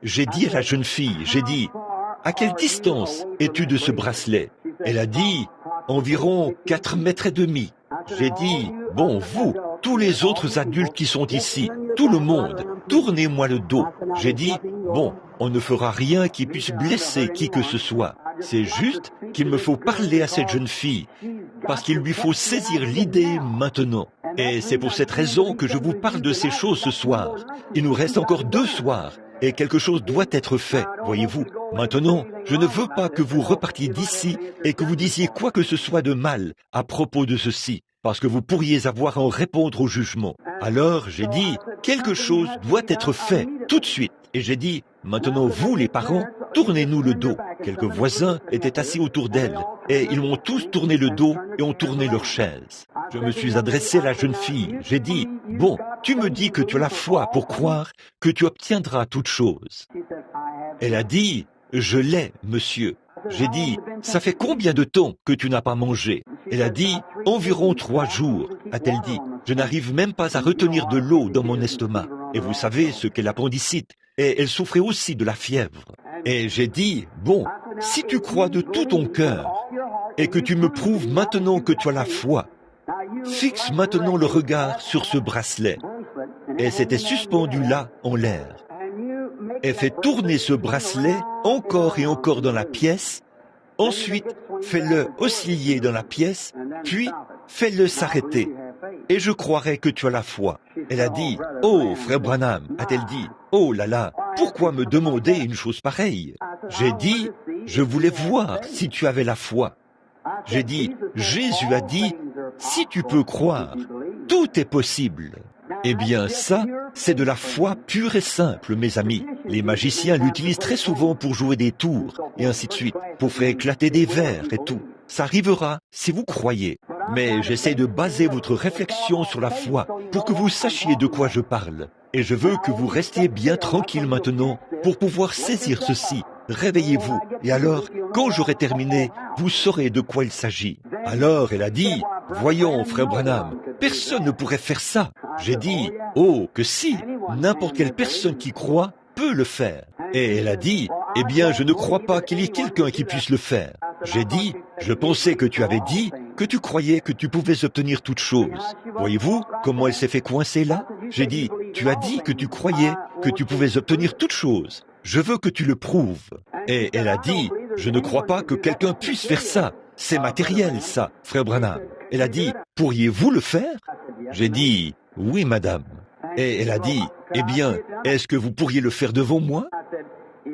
J'ai dit à la jeune fille, j'ai dit, « À quelle distance es-tu de ce bracelet ?» Elle a dit, « Environ 4 mètres et demi. » J'ai dit, « Bon, vous, tous les autres adultes qui sont ici, tout le monde, tournez-moi le dos. » J'ai dit, « Bon, on ne fera rien qui puisse blesser qui que ce soit. C'est juste qu'il me faut parler à cette jeune fille, parce qu'il lui faut saisir l'idée maintenant. Et c'est pour cette raison que je vous parle de ces choses ce soir. Il nous reste encore 2 soirs. Et quelque chose doit être fait, voyez-vous. Maintenant, je ne veux pas que vous repartiez d'ici et que vous disiez quoi que ce soit de mal à propos de ceci, parce que vous pourriez avoir à en répondre au jugement. Alors, j'ai dit, quelque chose doit être fait, tout de suite. Et j'ai dit, maintenant vous, les parents, tournez-nous le dos. Quelques voisins étaient assis autour d'elle, et ils m'ont tous tourné le dos et ont tourné leur chaise. Je me suis adressé à la jeune fille. J'ai dit, bon, tu me dis que tu as la foi pour croire que tu obtiendras toute chose. Elle a dit, je l'ai, monsieur. J'ai dit, ça fait combien de temps que tu n'as pas mangé? Elle a dit, environ 3 jours, a-t-elle dit. Je n'arrive même pas à retenir de l'eau dans mon estomac. Et vous savez ce qu'est l'appendicite. Et elle souffrait aussi de la fièvre. Et j'ai dit, bon, si tu crois de tout ton cœur, et que tu me prouves maintenant que tu as la foi, fixe maintenant le regard sur ce bracelet. Et c'était suspendu là, en l'air. Et fait tourner ce bracelet encore et encore dans la pièce. Ensuite, fais-le osciller dans la pièce, puis fais-le s'arrêter. Et je croirai que tu as la foi. Elle a dit, « Oh, frère Branham, a-t-elle dit, oh là là, pourquoi me demander une chose pareille ?» J'ai dit, « Je voulais voir si tu avais la foi. » J'ai dit, « Jésus a dit, si tu peux croire, tout est possible. » Eh bien ça, c'est de la foi pure et simple, mes amis. Les magiciens l'utilisent très souvent pour jouer des tours, et ainsi de suite, pour faire éclater des verres et tout. Ça arrivera si vous croyez. Mais j'essaie de baser votre réflexion sur la foi pour que vous sachiez de quoi je parle. Et je veux que vous restiez bien tranquille maintenant pour pouvoir saisir ceci. Réveillez-vous. Et alors, quand j'aurai terminé, vous saurez de quoi il s'agit. Alors elle a dit, voyons, frère Branham, personne ne pourrait faire ça. J'ai dit, oh, que si, n'importe quelle personne qui croit peut le faire. Et elle a dit, eh bien, je ne crois pas qu'il y ait quelqu'un qui puisse le faire. J'ai dit, je pensais que tu avais dit que tu croyais que tu pouvais obtenir toute chose. Voyez-vous comment elle s'est fait coincer là? J'ai dit, tu as dit que tu croyais que tu pouvais obtenir toute chose. Je veux que tu le prouves. Et elle a dit, je ne crois pas que quelqu'un puisse faire ça. C'est matériel, ça, frère Branham. Elle a dit, pourriez-vous le faire? J'ai dit, oui, madame. Et elle a dit, eh bien, est-ce que vous pourriez le faire devant moi?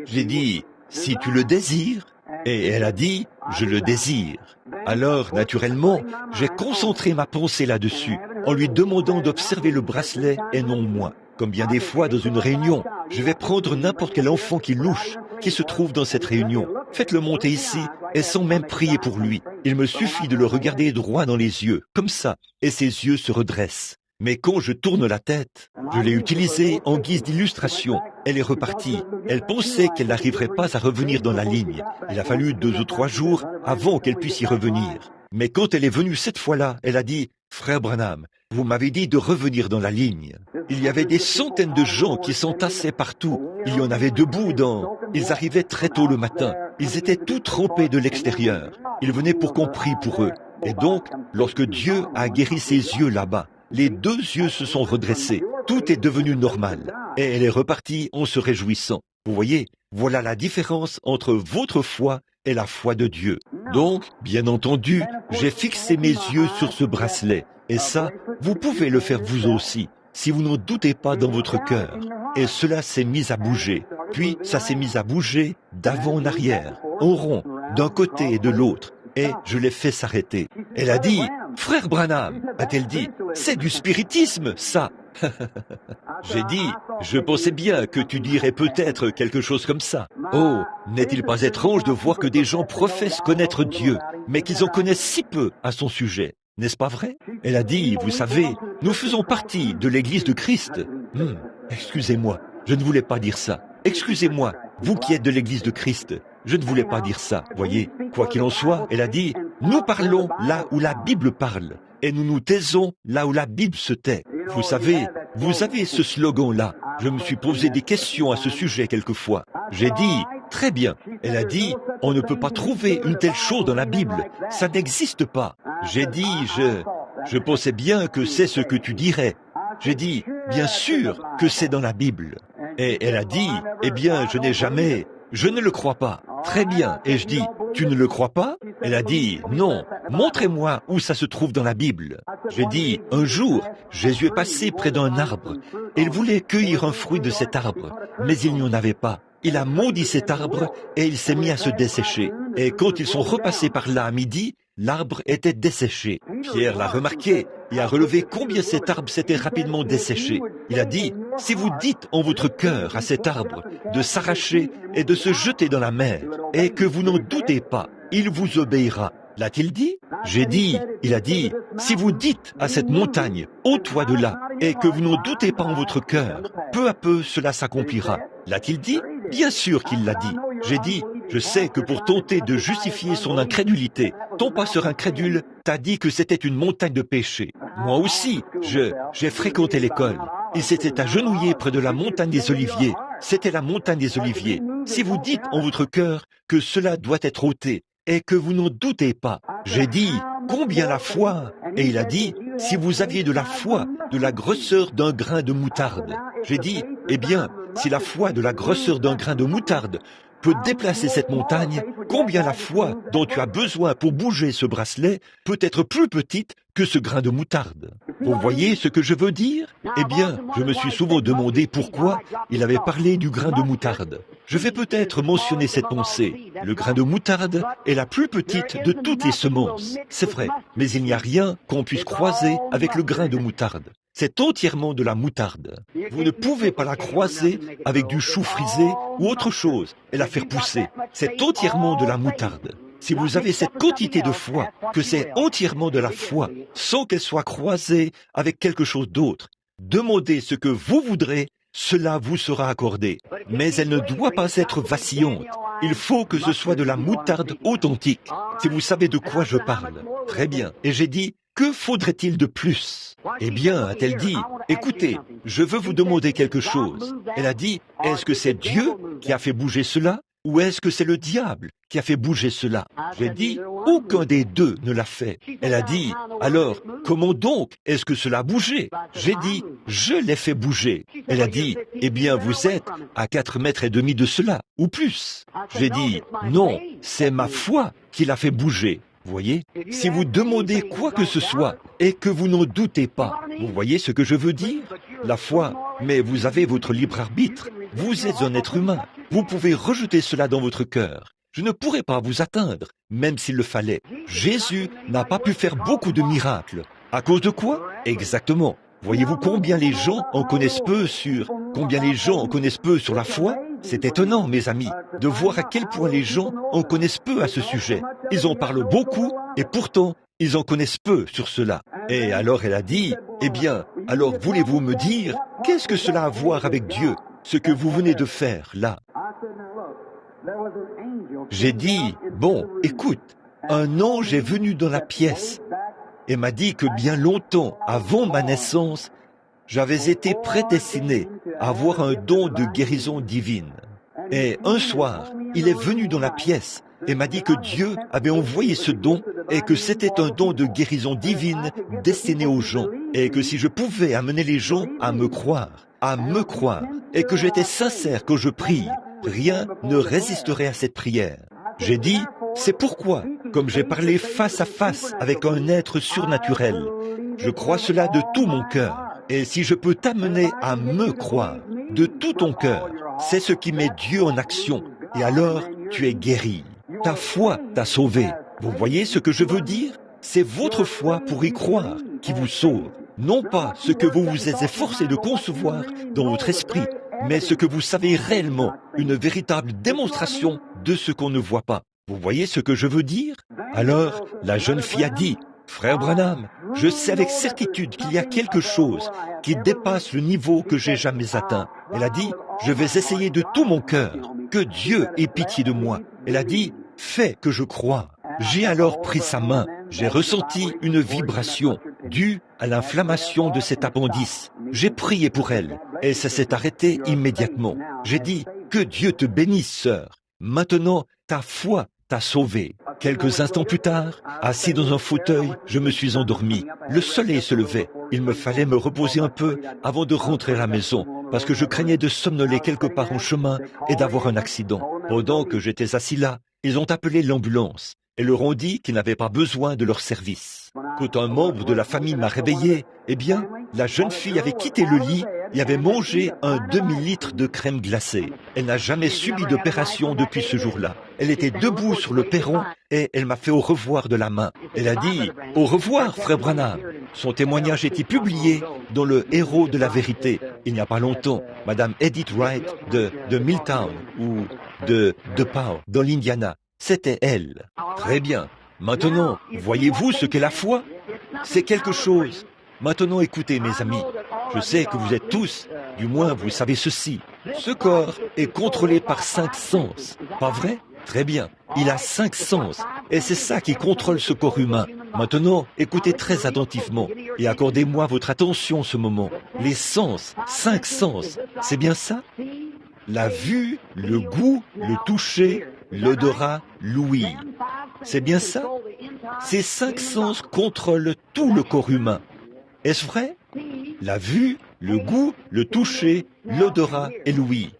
J'ai dit, si tu le désires. Et elle a dit, je le désire. Alors, naturellement, j'ai concentré ma pensée là-dessus, en lui demandant d'observer le bracelet et non moi. Comme bien des fois dans une réunion, je vais prendre n'importe quel enfant qui louche, qui se trouve dans cette réunion. Faites-le monter ici, et sans même prier pour lui. Il me suffit de le regarder droit dans les yeux, comme ça, et ses yeux se redressent. Mais quand je tourne la tête, je l'ai utilisée en guise d'illustration. Elle est repartie. Elle pensait qu'elle n'arriverait pas à revenir dans la ligne. Il a fallu 2 ou 3 jours avant qu'elle puisse y revenir. Mais quand elle est venue cette fois-là, elle a dit, « Frère Branham, vous m'avez dit de revenir dans la ligne. » Il y avait des centaines de gens qui s'entassaient partout. Il y en avait debout dans... Ils arrivaient très tôt le matin. Ils étaient tout trempés de l'extérieur. Ils venaient pour qu'on prie pour eux. Et donc, lorsque Dieu a guéri ses yeux là-bas, les 2 yeux se sont redressés. Tout est devenu normal. Et elle est repartie en se réjouissant. Vous voyez, voilà la différence entre votre foi et la foi de Dieu. Donc, bien entendu, j'ai fixé mes yeux sur ce bracelet. Et ça, vous pouvez le faire vous aussi, si vous n'en doutez pas dans votre cœur. Et cela s'est mis à bouger. Puis, ça s'est mis à bouger d'avant en arrière, en rond, d'un côté et de l'autre. Et je l'ai fait s'arrêter. Elle a dit, « Frère Branham », a-t-elle dit, « c'est du spiritisme, ça !» J'ai dit, « Je pensais bien que tu dirais peut-être quelque chose comme ça. Oh, n'est-il pas étrange de voir que des gens professent connaître Dieu, mais qu'ils en connaissent si peu à son sujet? N'est-ce pas vrai? » Elle a dit, « Vous savez, nous faisons partie de l'Église de Christ. » Excusez-moi, je ne voulais pas dire ça. Excusez-moi, vous qui êtes de l'Église de Christ. Je ne voulais pas dire ça, voyez. Quoi qu'il en soit, elle a dit, nous parlons là où la Bible parle, et nous nous taisons là où la Bible se tait. Vous savez, vous avez ce slogan-là. Je me suis posé des questions à ce sujet quelquefois. J'ai dit, très bien. Elle a dit, on ne peut pas trouver une telle chose dans la Bible. Ça n'existe pas. J'ai dit, je pensais bien que c'est ce que tu dirais. J'ai dit, bien sûr que c'est dans la Bible. Et elle a dit, eh bien, je ne le crois pas. Très bien. Et je dis, tu ne le crois pas? Elle a dit, non, montrez-moi où ça se trouve dans la Bible. J'ai dit, un jour, Jésus est passé près d'un arbre. Et il voulait cueillir un fruit de cet arbre, mais il n'y en avait pas. Il a maudit cet arbre et il s'est mis à se dessécher. Et quand ils sont repassés par là à midi, l'arbre était desséché. Pierre l'a remarqué et a relevé combien cet arbre s'était rapidement desséché. Il a dit, si vous dites en votre cœur à cet arbre de s'arracher et de se jeter dans la mer, et que vous n'en doutez pas, il vous obéira. L'a-t-il dit? J'ai dit, il a dit, si vous dites à cette montagne, ôte-toi de là, et que vous n'en doutez pas en votre cœur, peu à peu cela s'accomplira. L'a-t-il dit? Bien sûr qu'il l'a dit. J'ai dit, je sais que pour tenter de justifier son incrédulité, ton pasteur incrédule t'a dit que c'était une montagne de péché. Moi aussi, j'ai fréquenté l'école. Il s'était agenouillé près de la montagne des Oliviers. C'était la montagne des Oliviers. Si vous dites en votre cœur que cela doit être ôté, et que vous n'en doutez pas, j'ai dit, combien la foi? Et il a dit, si vous aviez de la foi, de la grosseur d'un grain de moutarde. J'ai dit, eh bien, si la foi de la grosseur d'un grain de moutarde peut déplacer cette montagne, combien la foi dont tu as besoin pour bouger ce bracelet peut être plus petite que ce grain de moutarde. Vous voyez ce que je veux dire? Eh bien, je me suis souvent demandé pourquoi il avait parlé du grain de moutarde. Je vais peut-être mentionner cette pensée. Le grain de moutarde est la plus petite de toutes les semences. C'est vrai, mais il n'y a rien qu'on puisse croiser avec le grain de moutarde. C'est entièrement de la moutarde. Vous ne pouvez pas la croiser avec du chou frisé ou autre chose et la faire pousser. C'est entièrement de la moutarde. si vous avez cette quantité de foi, que c'est entièrement de la foi, sans qu'elle soit croisée avec quelque chose d'autre, demandez ce que vous voudrez, cela vous sera accordé. Mais elle ne doit pas être vacillante. Il faut que ce soit de la moutarde authentique. Si vous savez de quoi je parle. Très bien. Et j'ai dit, que faudrait-il de plus? Eh bien, a-t-elle dit, écoutez, je veux vous demander quelque chose. Elle a dit, est-ce que c'est Dieu qui a fait bouger cela? Ou est-ce que c'est le diable qui a fait bouger cela? J'ai dit, aucun des deux ne l'a fait. Elle a dit, alors, comment donc est-ce que cela a bougé? J'ai dit, je l'ai fait bouger. Elle a dit, eh bien, vous êtes à 4,5 mètres de cela, ou plus. J'ai dit, non, c'est ma foi qui l'a fait bouger. Vous voyez, si vous demandez quoi que ce soit et que vous n'en doutez pas, vous voyez ce que je veux dire? La foi, mais vous avez votre libre arbitre. Vous êtes un être humain. Vous pouvez rejeter cela dans votre cœur. Je ne pourrais pas vous atteindre, même s'il le fallait. Jésus n'a pas pu faire beaucoup de miracles. À cause de quoi? Exactement. Voyez-vous combien les gens en connaissent peu sur la foi? C'est étonnant, mes amis, de voir à quel point les gens en connaissent peu à ce sujet. Ils en parlent beaucoup et pourtant, ils en connaissent peu sur cela. Et alors elle a dit, eh bien, alors voulez-vous me dire, qu'est-ce que cela a à voir avec Dieu, ce que vous venez de faire là? J'ai dit, bon, écoute, un ange est venu dans la pièce et m'a dit que bien longtemps avant ma naissance, j'avais été prédestiné à avoir un don de guérison divine. Et un soir, il est venu dans la pièce et m'a dit que Dieu avait envoyé ce don et que c'était un don de guérison divine destiné aux gens et que si je pouvais amener les gens à me croire et que j'étais sincère quand je prie, rien ne résisterait à cette prière. J'ai dit, c'est pourquoi, comme j'ai parlé face à face avec un être surnaturel, je crois cela de tout mon cœur. Et si je peux t'amener à me croire de tout ton cœur, c'est ce qui met Dieu en action. Et alors, tu es guéri. Ta foi t'a sauvé. Vous voyez ce que je veux dire? C'est votre foi pour y croire qui vous sauve. Non pas ce que vous vous êtes efforcé de concevoir dans votre esprit, mais ce que vous savez réellement, une véritable démonstration de ce qu'on ne voit pas. Vous voyez ce que je veux dire? Alors, la jeune fille a dit, Frère Branham, je sais avec certitude qu'il y a quelque chose qui dépasse le niveau que j'ai jamais atteint. Elle a dit, je vais essayer de tout mon cœur, que Dieu ait pitié de moi. Elle a dit, fais que je croie. J'ai alors pris sa main, j'ai ressenti une vibration due à l'inflammation de cet appendice. J'ai prié pour elle et ça s'est arrêté immédiatement. J'ai dit, que Dieu te bénisse, sœur. Maintenant, ta foi t'a sauvé. Quelques instants plus tard, assis dans un fauteuil, je me suis endormi. Le soleil se levait. Il me fallait me reposer un peu avant de rentrer à la maison, parce que je craignais de somnoler quelque part en chemin et d'avoir un accident. Pendant que j'étais assis là, ils ont appelé l'ambulance et leur ont dit qu'ils n'avaient pas besoin de leur service. Quand un membre de la famille m'a réveillé, eh bien, la jeune fille avait quitté le lit et avait mangé un demi-litre de crème glacée. Elle n'a jamais subi d'opération depuis ce jour-là. Elle était debout sur le perron et elle m'a fait au revoir de la main. Elle a dit « Au revoir, frère Branham ». Son témoignage a été publié dans le Héros de la vérité il n'y a pas longtemps. Madame Edith Wright de Milltown ou de DePaul dans l'Indiana. C'était elle. Très bien. Maintenant, voyez-vous ce qu'est la foi? C'est quelque chose. Maintenant, écoutez, mes amis. Je sais que vous êtes tous, du moins vous savez ceci. Ce corps est contrôlé par 5 sens. Pas vrai? Très bien. Il a 5 sens. Et c'est ça qui contrôle ce corps humain. Maintenant, écoutez très attentivement et accordez-moi votre attention en ce moment. Les sens, 5 sens, c'est bien ça? La vue, le goût, le toucher, l'odorat, l'ouïe. C'est bien ça? Ces 5 sens contrôlent tout le corps humain. Est-ce vrai? La vue, le goût, le toucher, l'odorat et l'ouïe.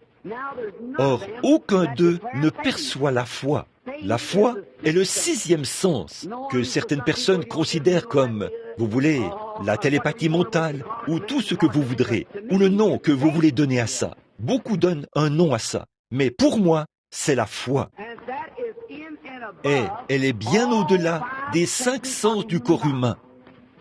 Or, aucun d'eux ne perçoit la foi. La foi est le 6e sens que certaines personnes considèrent comme, vous voulez, la télépathie mentale ou tout ce que vous voudrez, ou le nom que vous voulez donner à ça. Beaucoup donnent un nom à ça. Mais pour moi, c'est la foi. Et elle est bien au-delà des 5 sens du corps humain.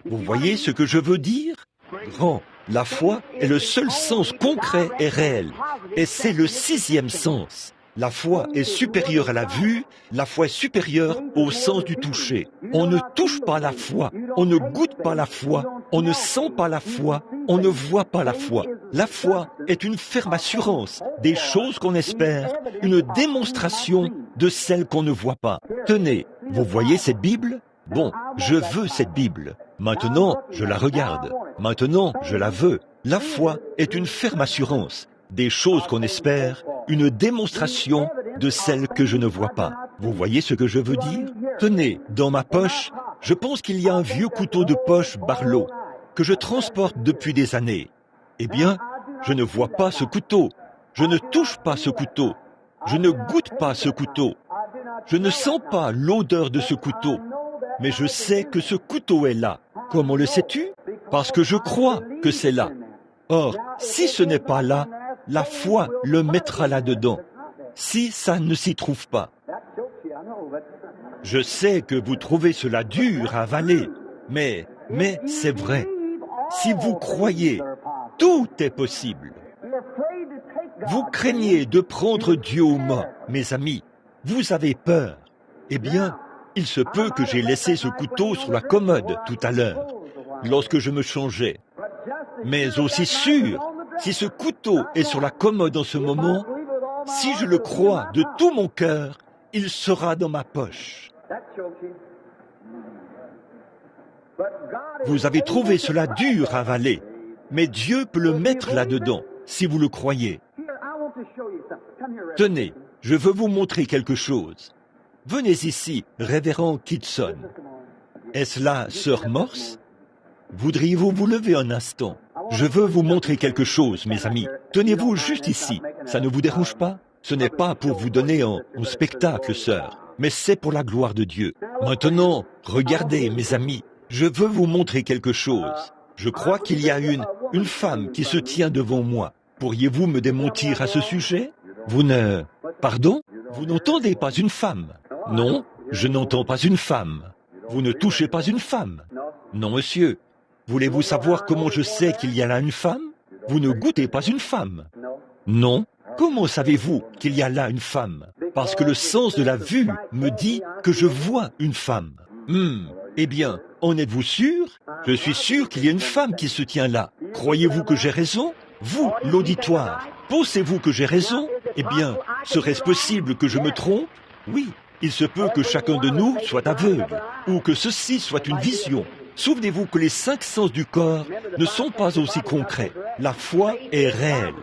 Vous voyez ce que je veux dire? Grand, la foi est le seul sens concret et réel. Et c'est le 6e sens. La foi est supérieure à la vue, la foi est supérieure au sens du toucher. On ne touche pas la foi, on ne goûte pas la foi, on ne sent pas la foi, on ne voit pas la foi. La foi est une ferme assurance des choses qu'on espère, une démonstration de celles qu'on ne voit pas. Tenez, vous voyez cette Bible? Bon, je veux cette Bible. Maintenant, je la regarde. Maintenant, je la veux. La foi est une ferme assurance des choses qu'on espère, une démonstration de celles que je ne vois pas. Vous voyez ce que je veux dire? Tenez, dans ma poche, je pense qu'il y a un vieux couteau de poche Barlow que je transporte depuis des années. Eh bien, je ne vois pas ce couteau, je ne touche pas ce couteau, je ne goûte pas ce couteau, je ne sens pas l'odeur de ce couteau, mais je sais que ce couteau est là. Comment le sais-tu? Parce que je crois que c'est là. Or, si ce n'est pas là, la foi le mettra là-dedans, si ça ne s'y trouve pas. Je sais que vous trouvez cela dur à avaler, mais c'est vrai. Si vous croyez, tout est possible. Vous craignez de prendre Dieu aux mains, mes amis. Vous avez peur. Eh bien, il se peut que j'ai laissé ce couteau sur la commode tout à l'heure, lorsque je me changeais. Mais aussi sûr, si ce couteau est sur la commode en ce moment, si je le crois de tout mon cœur, il sera dans ma poche. Vous avez trouvé cela dur à avaler, mais Dieu peut le mettre là-dedans, si vous le croyez. Tenez, je veux vous montrer quelque chose. Venez ici, révérend Kitson. Est-ce là Sœur Morse? Voudriez-vous vous lever un instant? Je veux vous montrer quelque chose, mes amis. Tenez-vous juste ici. Ça ne vous dérange pas? Ce n'est pas pour vous donner un spectacle, sœur, mais c'est pour la gloire de Dieu. Maintenant, regardez, mes amis. Je veux vous montrer quelque chose. Je crois qu'il y a une femme qui se tient devant moi. Pourriez-vous me démentir à ce sujet? Vous ne... Pardon? Vous n'entendez pas une femme? Non, je n'entends pas une femme. Vous ne touchez pas une femme? Non, monsieur. Voulez-vous savoir comment je sais qu'il y a là une femme? Vous ne goûtez pas une femme? Non. Comment savez-vous qu'il y a là une femme? Parce que le sens de la vue me dit que je vois une femme. Eh bien, en êtes-vous sûr? Je suis sûr qu'il y a une femme qui se tient là. Croyez-vous que j'ai raison? Vous, l'auditoire, pensez-vous que j'ai raison? Eh bien, serait-ce possible que je me trompe? Oui, il se peut que chacun de nous soit aveugle, ou que ceci soit une vision. Souvenez-vous que les 5 sens du corps ne sont pas aussi concrets. La foi est réelle.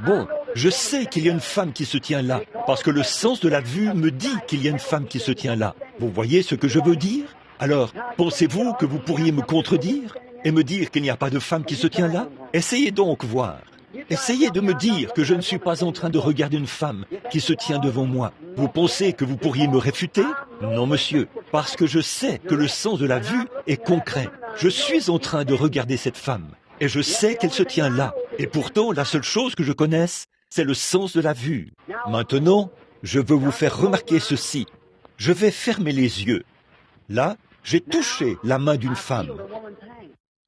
Bon, je sais qu'il y a une femme qui se tient là, parce que le sens de la vue me dit qu'il y a une femme qui se tient là. Vous voyez ce que je veux dire? Alors, pensez-vous que vous pourriez me contredire et me dire qu'il n'y a pas de femme qui se tient là? Essayez donc voir. Essayez de me dire que je ne suis pas en train de regarder une femme qui se tient devant moi. Vous pensez que vous pourriez me réfuter? Non, monsieur, parce que je sais que le sens de la vue est concret. Je suis en train de regarder cette femme, et je sais qu'elle se tient là. Et pourtant, la seule chose que je connaisse, c'est le sens de la vue. Maintenant, je veux vous faire remarquer ceci. Je vais fermer les yeux. Là, j'ai touché la main d'une femme.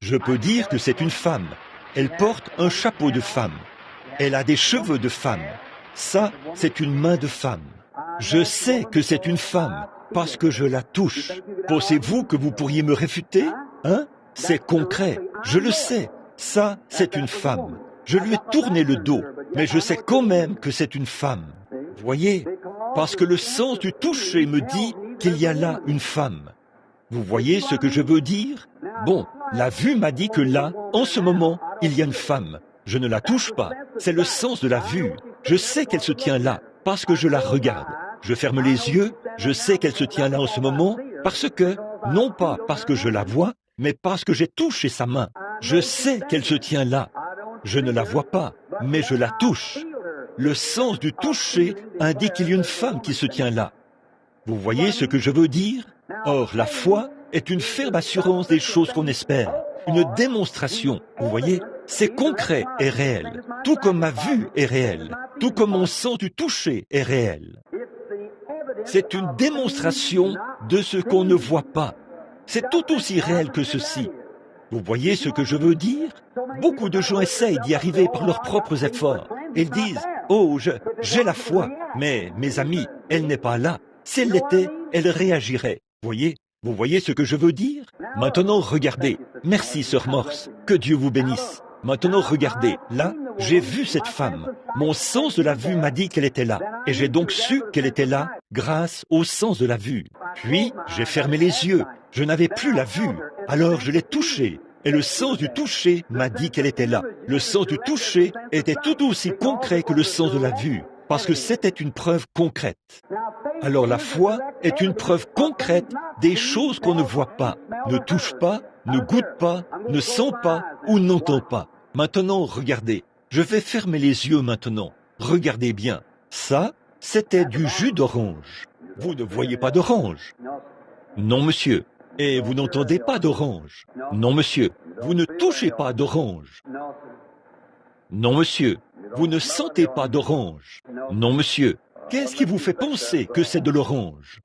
Je peux dire que c'est une femme. Elle porte un chapeau de femme. Elle a des cheveux de femme. Ça, c'est une main de femme. Je sais que c'est une femme parce que je la touche. Pensez-vous que vous pourriez me réfuter? Hein? C'est concret. Je le sais. Ça, c'est une femme. Je lui ai tourné le dos, mais je sais quand même que c'est une femme. Voyez? Parce que le sens du toucher me dit qu'il y a là une femme. Vous voyez ce que je veux dire? Bon, la vue m'a dit que là, en ce moment, il y a une femme. Je ne la touche pas. C'est le sens de la vue. Je sais qu'elle se tient là, parce que je la regarde. Je ferme les yeux, je sais qu'elle se tient là en ce moment, parce que, non pas parce que je la vois, mais parce que j'ai touché sa main. Je sais qu'elle se tient là. Je ne la vois pas, mais je la touche. Le sens du toucher indique qu'il y a une femme qui se tient là. Vous voyez ce que je veux dire? Or, la foi est une ferme assurance des choses qu'on espère, une démonstration. Vous voyez? C'est concret et réel, tout comme ma vue est réelle, tout comme mon sens du toucher est réel. C'est une démonstration de ce qu'on ne voit pas. C'est tout aussi réel que ceci. Vous voyez ce que je veux dire? Beaucoup de gens essayent d'y arriver par leurs propres efforts. Ils disent, Oh, j'ai la foi, mais mes amis, elle n'est pas là. Si elle l'était, elle réagirait. Vous voyez ce que je veux dire? Maintenant, regardez. Merci, sœur Morse. Que Dieu vous bénisse. Maintenant, regardez. Là, j'ai vu cette femme. Mon sens de la vue m'a dit qu'elle était là. Et j'ai donc su qu'elle était là grâce au sens de la vue. Puis, j'ai fermé les yeux. Je n'avais plus la vue. Alors, je l'ai touchée. Et le sens du toucher m'a dit qu'elle était là. Le sens du toucher était tout aussi concret que le sens de la vue, parce que c'était une preuve concrète. Alors la foi est une preuve concrète des choses qu'on ne voit pas, ne touche pas, ne goûte pas, ne sent pas ou n'entend pas. Maintenant, regardez. Je vais fermer les yeux maintenant. Regardez bien. Ça, c'était du jus d'orange. Vous ne voyez pas d'orange? Non, monsieur. Et vous n'entendez pas d'orange? Non, monsieur. Vous ne touchez pas d'orange? Non, monsieur. Vous ne sentez pas d'orange? Non, monsieur. Qu'est-ce qui vous fait penser que c'est de l'orange?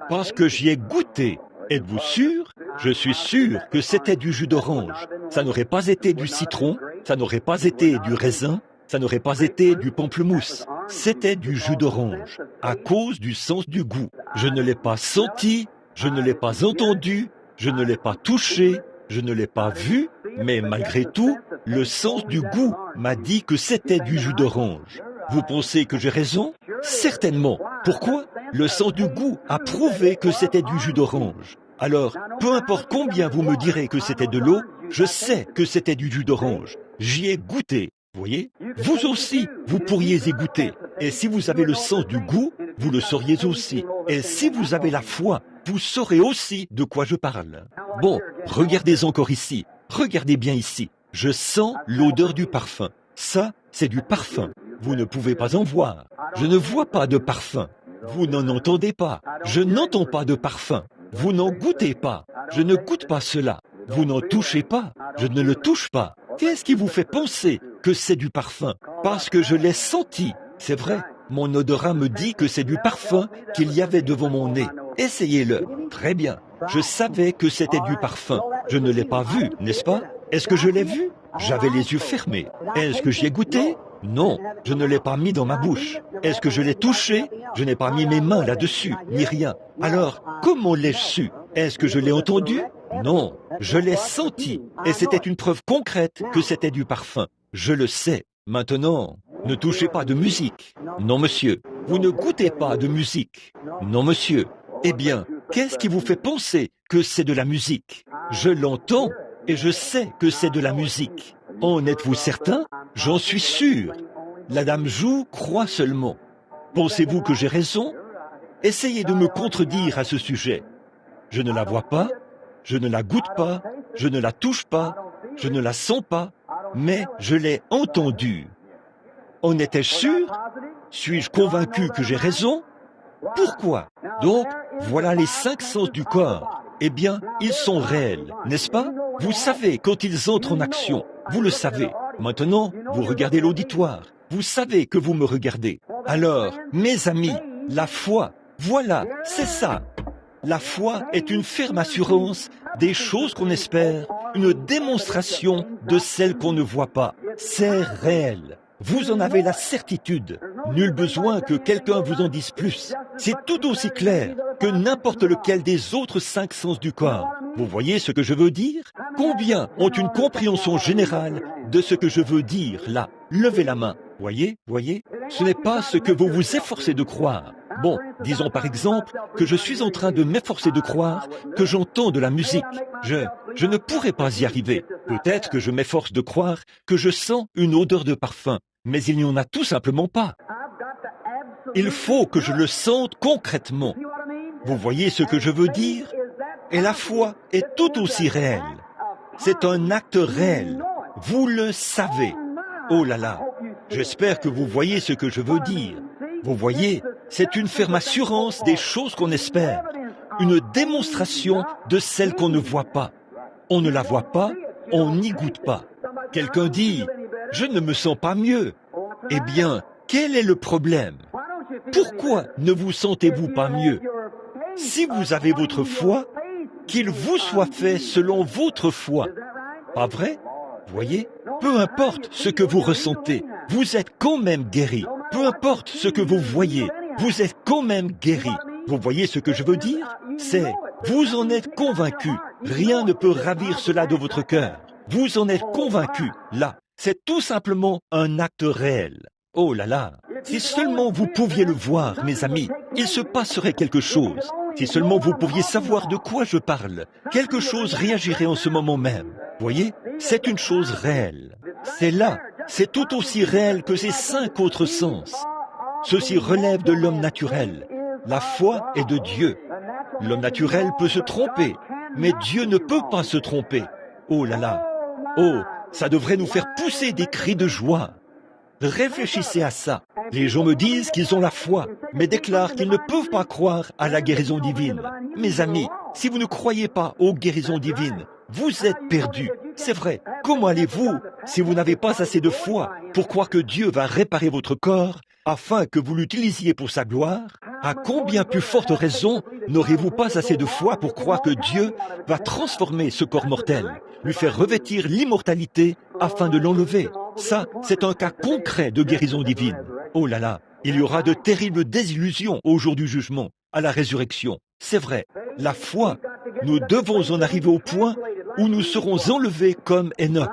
Parce que j'y ai goûté. Êtes-vous sûr? Je suis sûr que c'était du jus d'orange. Ça n'aurait pas été du citron, ça n'aurait pas été du raisin, ça n'aurait pas été du pamplemousse. C'était du jus d'orange, à cause du sens du goût. Je ne l'ai pas senti, je ne l'ai pas entendu, je ne l'ai pas touché, je ne l'ai pas vu, mais malgré tout, le sens du goût m'a dit que c'était du jus d'orange. Vous pensez que j'ai raison? Certainement. Pourquoi? Le sens du goût a prouvé que c'était du jus d'orange. Alors, peu importe combien vous me direz que c'était de l'eau, je sais que c'était du jus d'orange. J'y ai goûté. Voyez? Vous aussi, vous pourriez y goûter. Et si vous avez le sens du goût, vous le sauriez aussi. Et si vous avez la foi, vous saurez aussi de quoi je parle. Bon, regardez encore ici. Regardez bien ici. Je sens l'odeur du parfum. Ça, c'est du parfum. Vous ne pouvez pas en voir. Je ne vois pas de parfum. Vous n'en entendez pas. Je n'entends pas de parfum. Vous n'en goûtez pas. Je ne goûte pas cela. Vous n'en touchez pas. Je ne le touche pas. Qu'est-ce qui vous fait penser que c'est du parfum? Parce que je l'ai senti. C'est vrai. Mon odorat me dit que c'est du parfum qu'il y avait devant mon nez. Essayez-le. Très bien. Je savais que c'était du parfum. Je ne l'ai pas vu, n'est-ce pas? Est-ce que je l'ai vu? J'avais les yeux fermés. Est-ce que j'y ai goûté? Non, je ne l'ai pas mis dans ma bouche. Est-ce que je l'ai touché? Je n'ai pas mis mes mains là-dessus, ni rien. Alors, comment l'ai-je su? Est-ce que je l'ai entendu? Non, je l'ai senti. Et c'était une preuve concrète que c'était du parfum. Je le sais. Maintenant, ne touchez pas de musique. Non, monsieur. Vous ne goûtez pas de musique. Non, monsieur. Eh bien, qu'est-ce qui vous fait penser que c'est de la musique? Je l'entends et je sais que c'est de la musique. En êtes-vous certain? J'en suis sûr. La dame joue, croit seulement. Pensez-vous que j'ai raison? Essayez de me contredire à ce sujet. Je ne la vois pas, je ne la goûte pas, je ne la touche pas, je ne la sens pas, mais je l'ai entendue. En étais-je sûr? Suis-je convaincu que j'ai raison? Pourquoi? Donc, voilà les 5 sens du corps. Eh bien, ils sont réels, n'est-ce pas? Vous savez quand ils entrent en action. Vous le savez. Maintenant, vous regardez l'auditoire. Vous savez que vous me regardez. Alors, mes amis, la foi, voilà, c'est ça. La foi est une ferme assurance des choses qu'on espère, une démonstration de celles qu'on ne voit pas. C'est réel. Vous en avez la certitude. Nul besoin que quelqu'un vous en dise plus. C'est tout aussi clair que n'importe lequel des autres 5 sens du corps. Vous voyez ce que je veux dire? Combien ont une compréhension générale de ce que je veux dire là? Levez la main. Voyez? Ce n'est pas ce que vous vous efforcez de croire. Bon, disons par exemple que je suis en train de m'efforcer de croire que j'entends de la musique. Je ne pourrai pas y arriver. Peut-être que je m'efforce de croire que je sens une odeur de parfum, mais il n'y en a tout simplement pas. Il faut que je le sente concrètement. Vous voyez ce que je veux dire? Et la foi est tout aussi réelle. C'est un acte réel. Vous le savez. Oh là là, j'espère que vous voyez ce que je veux dire. Vous voyez, c'est une ferme assurance des choses qu'on espère, une démonstration de celles qu'on ne voit pas. On ne la voit pas, on n'y goûte pas. Quelqu'un dit, je ne me sens pas mieux. Eh bien, quel est le problème? Pourquoi ne vous sentez-vous pas mieux? Si vous avez votre foi, qu'il vous soit fait selon votre foi. Pas vrai? Voyez, peu importe ce que vous ressentez, vous êtes quand même guéri. peu importe ce que vous voyez, vous êtes quand même guéri. Vous voyez ce que je veux dire? C'est, vous en êtes convaincu. Rien ne peut ravir cela de votre cœur. Vous en êtes convaincu. Là, c'est tout simplement un acte réel. Oh là là, si seulement vous pouviez le voir, mes amis, il se passerait quelque chose. Si seulement vous pouviez savoir de quoi je parle, quelque chose réagirait en ce moment même. Voyez, c'est une chose réelle. C'est là, c'est tout aussi réel que ces 5 autres sens. Ceci relève de l'homme naturel. La foi est de Dieu. L'homme naturel peut se tromper, mais Dieu ne peut pas se tromper. Oh là là, oh, ça devrait nous faire pousser des cris de joie. Réfléchissez à ça. Les gens me disent qu'ils ont la foi, mais déclarent qu'ils ne peuvent pas croire à la guérison divine. Mes amis, si vous ne croyez pas aux guérisons divines, vous êtes perdus. C'est vrai. Comment allez-vous si vous n'avez pas assez de foi pour croire que Dieu va réparer votre corps afin que vous l'utilisiez pour sa gloire? À combien plus forte raison n'aurez-vous pas assez de foi pour croire que Dieu va transformer ce corps mortel, lui faire revêtir l'immortalité afin de l'enlever? Ça, c'est un cas concret de guérison divine. Oh là là, il y aura de terribles désillusions au jour du jugement, à la résurrection. C'est vrai, la foi, nous devons en arriver au point où nous serons enlevés comme Enoch.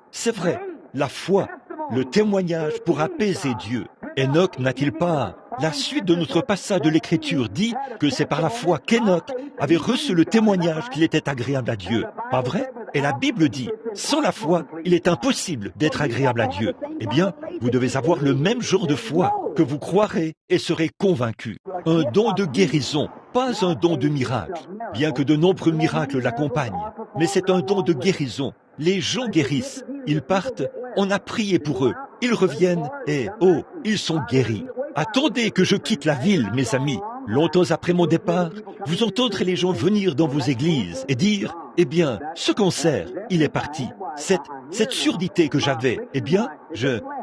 C'est vrai, la foi, le témoignage pour apaiser Dieu. Enoch n'a-t-il pas... La suite de notre passage de l'Écriture dit que c'est par la foi qu'Enoch avait reçu le témoignage qu'il était agréable à Dieu. Pas vrai? Et la Bible dit, sans la foi, il est impossible d'être agréable à Dieu. Eh bien, vous devez avoir le même genre de foi que vous croirez et serez convaincus. Un don de guérison, pas un don de miracle, bien que de nombreux miracles l'accompagnent. Mais c'est un don de guérison. Les gens guérissent, ils partent, on a prié pour eux, ils reviennent et, oh, ils sont guéris. Attendez que je quitte la ville, mes amis. Longtemps après mon départ, vous entendrez les gens venir dans vos églises et dire, eh bien, ce concert, il est parti. Cette surdité que j'avais, eh bien,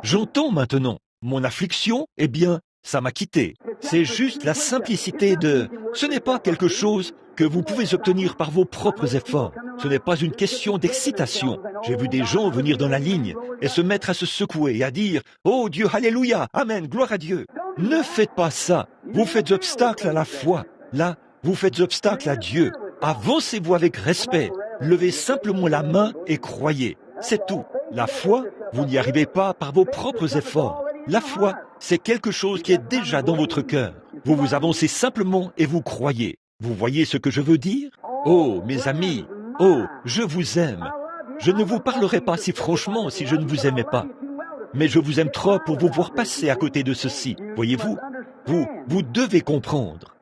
j'entends maintenant. Mon affliction, eh bien, ça m'a quitté. C'est juste la simplicité de... Ce n'est pas quelque chose que vous pouvez obtenir par vos propres efforts. Ce n'est pas une question d'excitation. J'ai vu des gens venir dans la ligne et se mettre à se secouer et à dire « Oh Dieu, alléluia, amen, gloire à Dieu ». Ne faites pas ça. Vous faites obstacle à la foi. Là, vous faites obstacle à Dieu. Avancez-vous avec respect. Levez simplement la main et croyez. C'est tout. La foi, vous n'y arrivez pas par vos propres efforts. La foi, c'est quelque chose qui est déjà dans votre cœur. Vous vous avancez simplement et vous croyez. Vous voyez ce que je veux dire? Oh, mes amis, oh, je vous aime. Je ne vous parlerai pas si franchement si je ne vous aimais pas. Mais je vous aime trop pour vous voir passer à côté de ceci. Voyez-vous, vous devez comprendre.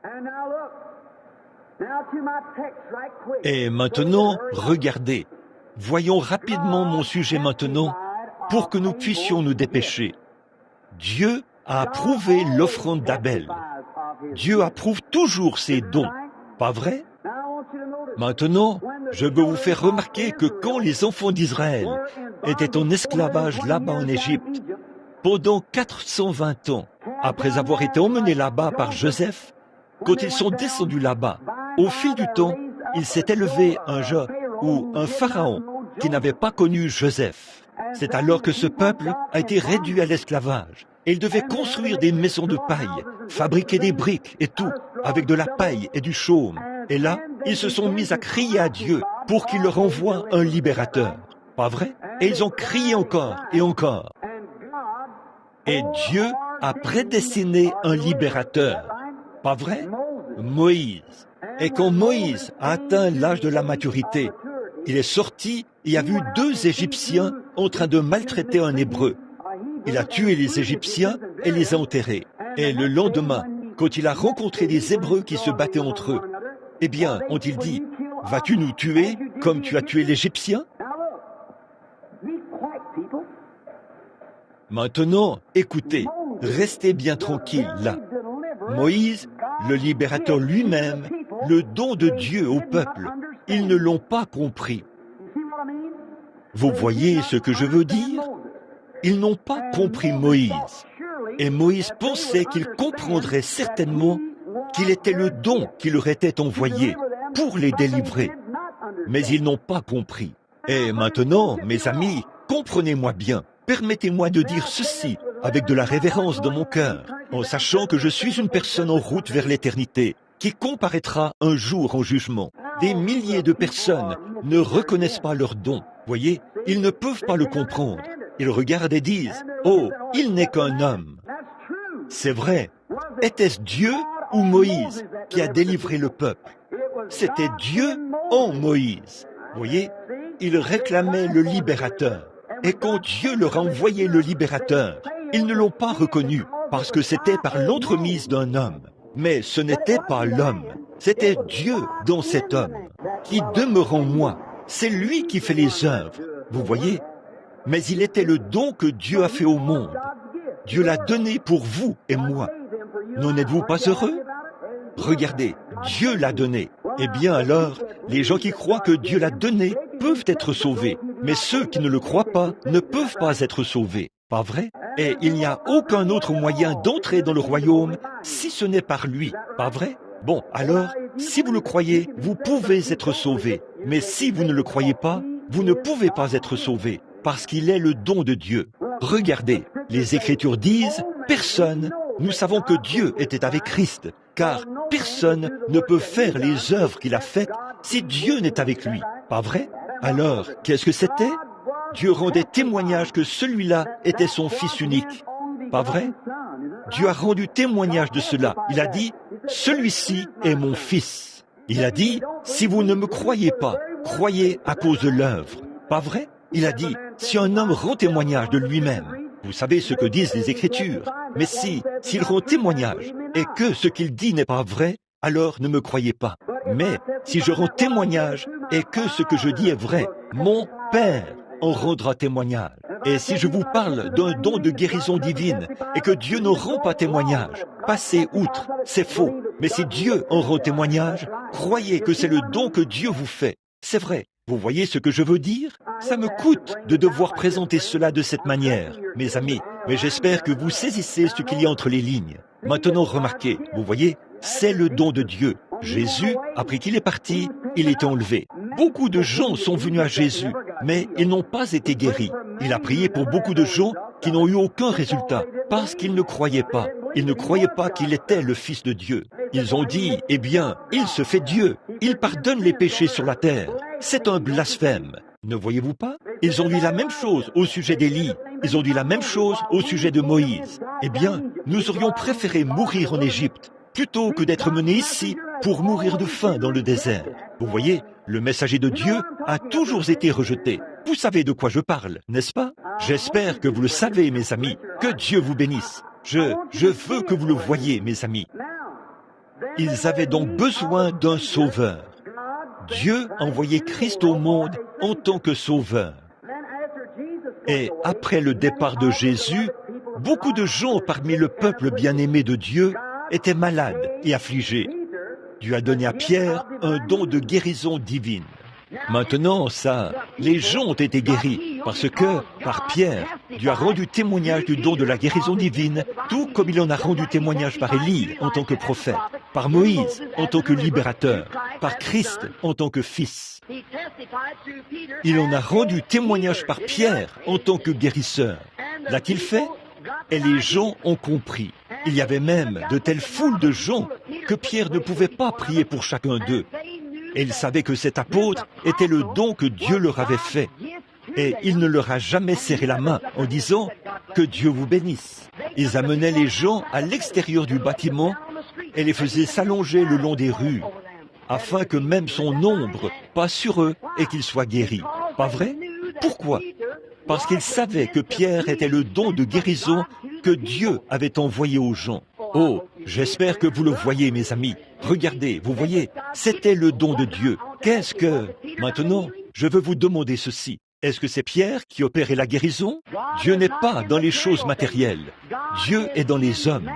Et maintenant, regardez. Voyons rapidement mon sujet maintenant pour que nous puissions nous dépêcher. Dieu a approuvé l'offrande d'Abel. Dieu approuve toujours ses dons, pas vrai? Maintenant, je veux vous faire remarquer que quand les enfants d'Israël étaient en esclavage là-bas en Égypte, pendant 420 ans, après avoir été emmenés là-bas par Joseph, quand ils sont descendus là-bas, au fil du temps, il s'est élevé un pharaon qui n'avait pas connu Joseph. C'est alors que ce peuple a été réduit à l'esclavage. Et ils devaient construire des maisons de paille, fabriquer des briques et tout, avec de la paille et du chaume. Et là, ils se sont mis à crier à Dieu pour qu'il leur envoie un libérateur. Pas vrai? Et ils ont crié encore et encore. Et Dieu a prédestiné un libérateur. Pas vrai? Moïse. Et quand Moïse a atteint l'âge de la maturité, il est sorti et a vu 2 Égyptiens en train de maltraiter un Hébreu. Il a tué les Égyptiens et les a enterrés. Et le lendemain, quand il a rencontré des Hébreux qui se battaient entre eux, eh bien, ont-ils dit, « Vas-tu nous tuer comme tu as tué l'Égyptien ?» Maintenant, écoutez, restez bien tranquille là. Moïse, le libérateur lui-même, le don de Dieu au peuple, ils ne l'ont pas compris. Vous voyez ce que je veux dire? Ils n'ont pas compris Moïse. Et Moïse pensait qu'il comprendrait certainement qu'il était le don qui leur était envoyé pour les délivrer. Mais ils n'ont pas compris. Et maintenant, mes amis, comprenez-moi bien. permettez-moi de dire ceci avec de la révérence dans mon cœur, en sachant que je suis une personne en route vers l'éternité, qui comparaîtra un jour en jugement. Des milliers de personnes ne reconnaissent pas leur don. Voyez, ils ne peuvent pas le comprendre. Ils regardent et disent, « Oh, il n'est qu'un homme. » C'est vrai. Était-ce Dieu ou Moïse qui a délivré le peuple? C'était Dieu en Moïse. Voyez, ils réclamaient le libérateur. Et quand Dieu leur a envoyé le libérateur, ils ne l'ont pas reconnu parce que c'était par l'entremise d'un homme. Mais ce n'était pas l'homme, c'était Dieu dans cet homme, qui demeure en moi. C'est lui qui fait les œuvres, vous voyez? Mais il était le don que Dieu a fait au monde. Dieu l'a donné pour vous et moi. N'en êtes-vous pas heureux? Regardez, Dieu l'a donné. Eh bien alors, les gens qui croient que Dieu l'a donné peuvent être sauvés. Mais ceux qui ne le croient pas ne peuvent pas être sauvés. Pas vrai? Et il n'y a aucun autre moyen d'entrer dans le royaume si ce n'est par lui. Pas vrai? Bon, alors, si vous le croyez, vous pouvez être sauvés. Mais si vous ne le croyez pas, vous ne pouvez pas être sauvés, parce qu'il est le don de Dieu. Regardez, les Écritures disent, personne, nous savons que Dieu était avec Christ, car personne ne peut faire les œuvres qu'il a faites si Dieu n'est avec lui. Pas vrai? Alors, qu'est-ce que c'était? Dieu rendait témoignage que celui-là était son Fils unique. Pas vrai? Dieu a rendu témoignage de cela. Il a dit, « Celui-ci est mon Fils ». Il a dit, « Si vous ne me croyez pas, croyez à cause de l'œuvre ». Pas vrai? Il a dit, « Si un homme rend témoignage de lui-même, vous savez ce que disent les Écritures, mais s'il rend témoignage et que ce qu'il dit n'est pas vrai, alors ne me croyez pas. Mais si je rends témoignage et que ce que je dis est vrai, mon Père en rendra témoignage. Et si je vous parle d'un don de guérison divine et que Dieu ne rend pas témoignage, passez outre, c'est faux. Mais si Dieu en rend témoignage, croyez que c'est le don que Dieu vous fait. C'est vrai. Vous voyez ce que je veux dire? Ça me coûte de devoir présenter cela de cette manière, mes amis, mais j'espère que vous saisissez ce qu'il y a entre les lignes. Maintenant, remarquez, vous voyez, c'est le don de Dieu. Jésus, après qu'il est parti, il est enlevé. Beaucoup de gens sont venus à Jésus, mais ils n'ont pas été guéris. Il a prié pour beaucoup de gens qui n'ont eu aucun résultat, parce qu'ils ne croyaient pas. Ils ne croyaient pas qu'il était le Fils de Dieu. Ils ont dit, eh bien, il se fait Dieu. Il pardonne les péchés sur la terre. C'est un blasphème. Ne voyez-vous pas? Ils ont dit la même chose au sujet d'Élie. Ils ont dit la même chose au sujet de Moïse. Eh bien, nous aurions préféré mourir en Égypte plutôt que d'être menés ici pour mourir de faim dans le désert. Vous voyez, le messager de Dieu a toujours été rejeté. Vous savez de quoi je parle, n'est-ce pas? J'espère que vous le savez, mes amis. Que Dieu vous bénisse. Je veux que vous le voyiez, mes amis. Ils avaient donc besoin d'un sauveur. Dieu envoyait Christ au monde en tant que sauveur. Et après le départ de Jésus, beaucoup de gens parmi le peuple bien-aimé de Dieu étaient malades et affligés. Dieu a donné à Pierre un don de guérison divine. Maintenant, les gens ont été guéris parce que, par Pierre, Dieu a rendu témoignage du don de la guérison divine, tout comme il en a rendu témoignage par Élie en tant que prophète, par Moïse en tant que libérateur, par Christ en tant que Fils. Il en a rendu témoignage par Pierre en tant que guérisseur. L'a-t-il fait? Et les gens ont compris. Il y avait même de telles foules de gens que Pierre ne pouvait pas prier pour chacun d'eux. Et il savait que cet apôtre était le don que Dieu leur avait fait. Et il ne leur a jamais serré la main en disant « Que Dieu vous bénisse ». Ils amenaient les gens à l'extérieur du bâtiment et les faisaient s'allonger le long des rues, afin que même son ombre passe sur eux et qu'ils soient guéris. Pas vrai? Pourquoi? Parce qu'ils savaient que Pierre était le don de guérison que Dieu avait envoyé aux gens. Oh, j'espère que vous le voyez, mes amis. Regardez, vous voyez, c'était le don de Dieu. Qu'est-ce que... Maintenant, je veux vous demander ceci. Est-ce que c'est Pierre qui opérait la guérison? Dieu n'est pas dans les choses matérielles. Dieu est dans les hommes.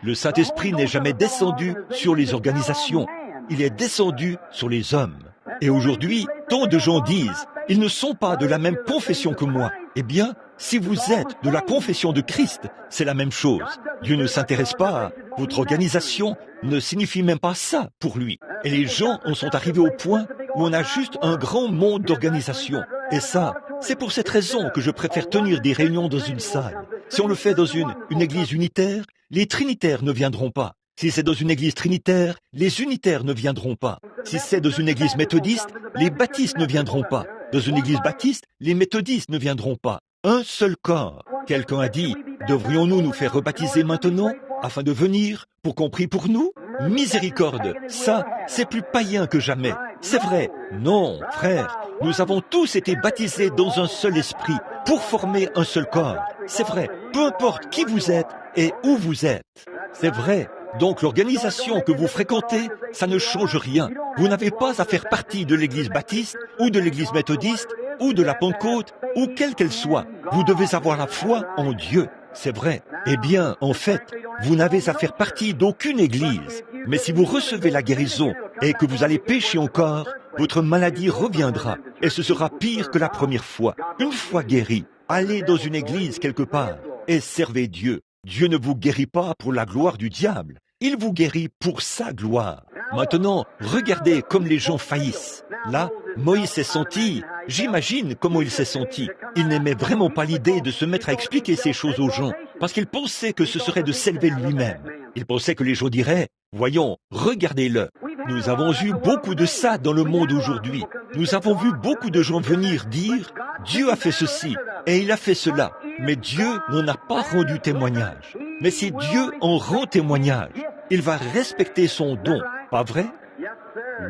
Le Saint-Esprit n'est jamais descendu sur les organisations. Il est descendu sur les hommes. Et aujourd'hui, tant de gens disent, ils ne sont pas de la même confession que moi. Eh bien, si vous êtes de la confession de Christ, c'est la même chose. Dieu ne s'intéresse pas à votre organisation, ne signifie même pas ça pour lui. Et les gens en sont arrivés au point où on a juste un grand monde d'organisation. Et ça, C'est pour cette raison que je préfère tenir des réunions dans une salle. Si on le fait dans une église unitaire, les trinitaires ne viendront pas. Si c'est dans une église trinitaire, les unitaires ne viendront pas. Si c'est dans une église méthodiste, les baptistes ne viendront pas. Dans une église baptiste, les méthodistes ne viendront pas. Un seul corps. Quelqu'un a dit, devrions-nous nous faire rebaptiser maintenant afin de venir pour qu'on prie pour nous? Miséricorde, ça, c'est plus païen que jamais. C'est vrai. Non, frère, nous avons tous été baptisés dans un seul esprit pour former un seul corps. C'est vrai. Peu importe qui vous êtes et où vous êtes. C'est vrai. Donc l'organisation que vous fréquentez, ça ne change rien. Vous n'avez pas à faire partie de l'église baptiste ou de l'église méthodiste ou de la Pentecôte ou quelle qu'elle soit. Vous devez avoir la foi en Dieu. C'est vrai. Eh bien, en fait, vous n'avez à faire partie d'aucune église. Mais si vous recevez la guérison et que vous allez pécher encore, votre maladie reviendra et ce sera pire que la première fois. Une fois guéri, allez dans une église quelque part et servez Dieu. Dieu ne vous guérit pas pour la gloire du diable. Il vous guérit pour sa gloire. Maintenant, regardez comme les gens faillissent. Là, Moïse s'est senti, j'imagine comment il s'est senti. Il n'aimait vraiment pas l'idée de se mettre à expliquer ces choses aux gens, parce qu'il pensait que ce serait de s'élever lui-même. Il pensait que les gens diraient, voyons, regardez-le. Nous avons eu beaucoup de ça dans le monde aujourd'hui. Nous avons vu beaucoup de gens venir dire, Dieu a fait ceci et il a fait cela. Mais Dieu n'en a pas rendu témoignage. Mais si Dieu en rend témoignage, il va respecter son don, pas vrai?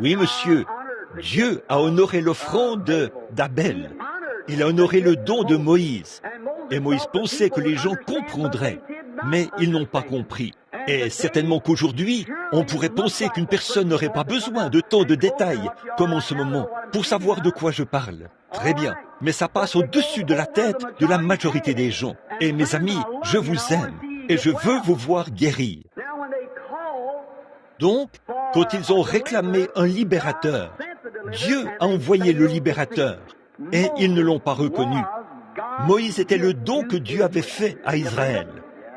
Oui, monsieur. Dieu a honoré l'offrande d'Abel. Il a honoré le don de Moïse. Et Moïse pensait que les gens comprendraient, mais ils n'ont pas compris. Et certainement qu'aujourd'hui, on pourrait penser qu'une personne n'aurait pas besoin de tant de détails, comme en ce moment, pour savoir de quoi je parle. Très bien, mais ça passe au-dessus de la tête de la majorité des gens. Et mes amis, je vous aime, et je veux vous voir guérir. Donc, quand ils ont réclamé un libérateur, Dieu a envoyé le libérateur, et ils ne l'ont pas reconnu. Moïse était le don que Dieu avait fait à Israël.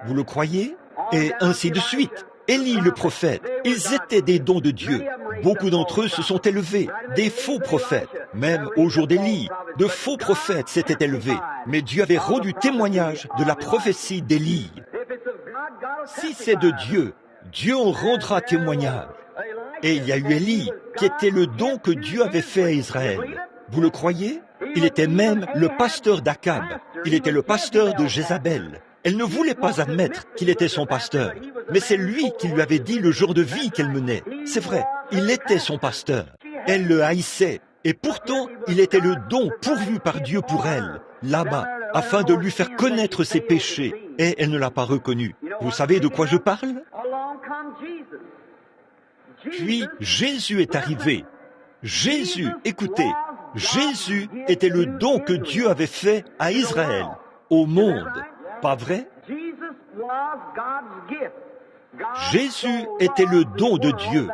Vous le croyez? Et ainsi de suite. Élie le prophète, ils étaient des dons de Dieu. Beaucoup d'entre eux se sont élevés, des faux prophètes. Même au jour d'Élie, de faux prophètes s'étaient élevés. Mais Dieu avait rendu témoignage de la prophétie d'Élie. Si c'est de Dieu, Dieu en rendra témoignage. Et il y a eu Élie, qui était le don que Dieu avait fait à Israël. Vous le croyez? Il était même le pasteur d'Akab. Il était le pasteur de Jézabel. Elle ne voulait pas admettre qu'il était son pasteur. Mais c'est lui qui lui avait dit le genre de vie qu'elle menait. C'est vrai, il était son pasteur. Elle le haïssait. Et pourtant, il était le don pourvu par Dieu pour elle, là-bas, afin de lui faire connaître ses péchés. Et elle ne l'a pas reconnu. Vous savez de quoi je parle? Puis Jésus est arrivé. Jésus, écoutez, Jésus était le don que Dieu avait fait à Israël, au monde. Pas vrai? Jésus était le don de Dieu.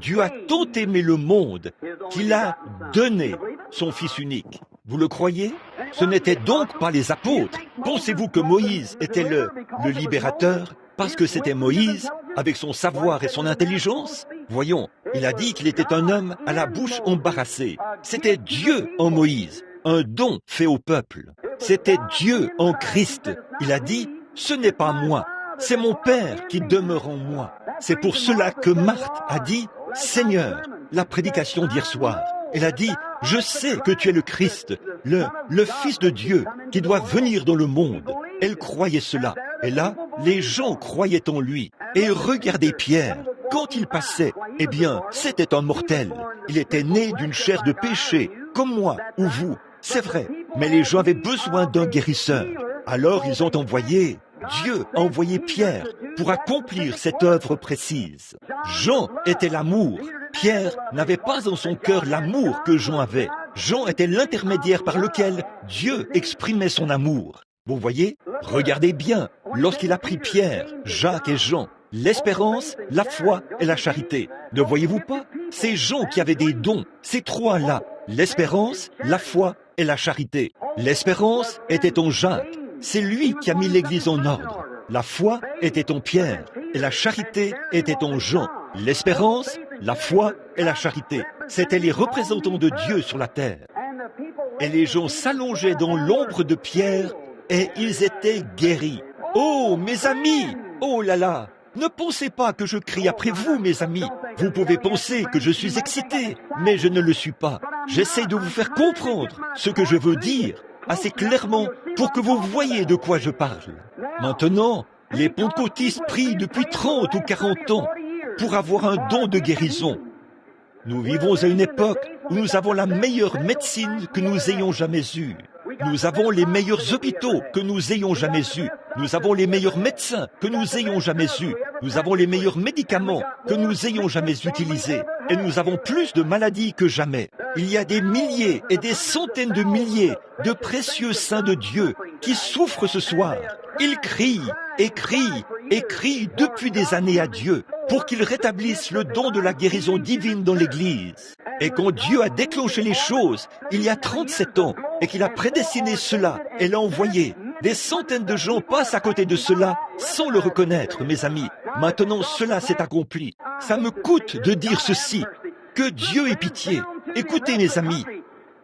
Dieu a tant aimé le monde qu'il a donné son Fils unique. Vous le croyez? Ce n'était donc pas les apôtres. Pensez-vous que Moïse était le libérateur parce que c'était Moïse, avec son savoir et son intelligence? Voyons, il a dit qu'il était un homme à la bouche embarrassée. C'était Dieu en Moïse, un don fait au peuple. C'était Dieu en Christ. Il a dit, ce n'est pas moi, c'est mon Père qui demeure en moi. C'est pour cela que Marthe a dit, Seigneur, la prédication d'hier soir. Elle a dit, je sais que tu es le Christ, le Fils de Dieu qui doit venir dans le monde. Elle croyait cela. Et là, les gens croyaient en lui. Et regardez Pierre. Quand il passait, eh bien, c'était un mortel. Il était né d'une chair de péché, comme moi ou vous. C'est vrai, mais les gens avaient besoin d'un guérisseur. Alors ils ont envoyé, Dieu a envoyé Pierre pour accomplir cette œuvre précise. Jean était l'amour. Pierre n'avait pas en son cœur l'amour que Jean avait. Jean était l'intermédiaire par lequel Dieu exprimait son amour. Vous voyez? Regardez bien, lorsqu'il a pris Pierre, Jacques et Jean, l'espérance, la foi et la charité. Ne voyez-vous pas? Ces gens qui avaient des dons, ces trois-là, l'espérance, la foi et la charité. L'espérance était en Jacques. C'est lui qui a mis l'Église en ordre. La foi était en Pierre et la charité était en Jean. L'espérance, la foi et la charité. C'étaient les représentants de Dieu sur la terre. et les gens s'allongeaient dans l'ombre de Pierre, et ils étaient guéris. Oh, mes amis! Oh là là! Ne pensez pas que je crie après vous, mes amis. Vous pouvez penser que je suis excité, mais je ne le suis pas. J'essaie de vous faire comprendre ce que je veux dire assez clairement pour que vous voyez de quoi je parle. Maintenant, les pentecôtistes prient depuis 30 ou 40 ans pour avoir un don de guérison. Nous vivons à une époque où nous avons la meilleure médecine que nous ayons jamais eue. Nous avons les meilleurs hôpitaux que nous ayons jamais eus. Nous avons les meilleurs médecins que nous ayons jamais eus. Nous avons les meilleurs médicaments que nous ayons jamais utilisés. Et nous avons plus de maladies que jamais. Il y a des milliers et des centaines de milliers de précieux saints de Dieu qui souffrent ce soir. Ils crient et crient et crient depuis des années à Dieu pour qu'il rétablisse le don de la guérison divine dans l'Église. Et quand Dieu a déclenché les choses il y a 37 ans et qu'il a prédestiné cela et l'a envoyé, des centaines de gens passent à côté de cela sans le reconnaître, mes amis. Maintenant, cela s'est accompli. Ça me coûte de dire ceci. Que Dieu ait pitié. Écoutez, mes amis,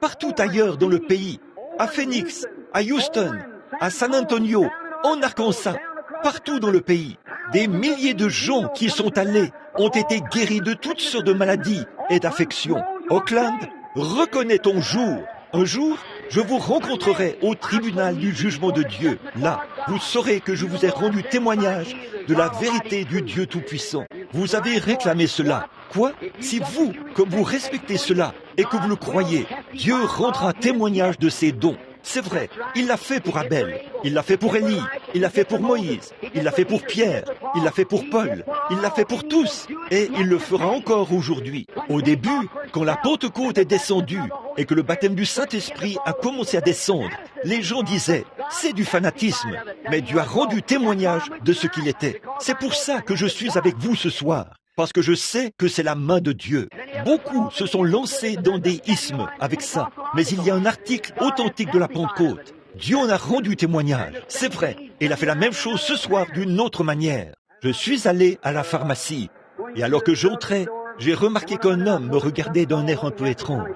partout ailleurs dans le pays, à Phoenix, à Houston, à San Antonio, en Arkansas, partout dans le pays, des milliers de gens qui sont allés ont été guéris de toutes sortes de maladies et d'affections. Auckland, reconnais ton jour. Un jour, je vous rencontrerai au tribunal du jugement de Dieu. Là, vous saurez que je vous ai rendu témoignage de la vérité du Dieu Tout-Puissant. Vous avez réclamé cela. Quoi? Si vous, comme vous respectez cela et que vous le croyez, Dieu rendra témoignage de ses dons. C'est vrai, il l'a fait pour Abel, il l'a fait pour Élie, il l'a fait pour Moïse, il l'a fait pour Pierre, il l'a fait pour Paul, il l'a fait pour tous, et il le fera encore aujourd'hui. Au début, quand la Pentecôte est descendue et que le baptême du Saint-Esprit a commencé à descendre, les gens disaient, c'est du fanatisme, mais Dieu a rendu témoignage de ce qu'il était. C'est pour ça que je suis avec vous ce soir. Parce que je sais que c'est la main de Dieu. Beaucoup se sont lancés dans des ismes avec ça. Mais il y a un article authentique de la Pentecôte. Dieu en a rendu témoignage. C'est vrai. Et il a fait la même chose ce soir d'une autre manière. Je suis allé à la pharmacie. Et alors que j'entrais, j'ai remarqué qu'un homme me regardait d'un air un peu étrange.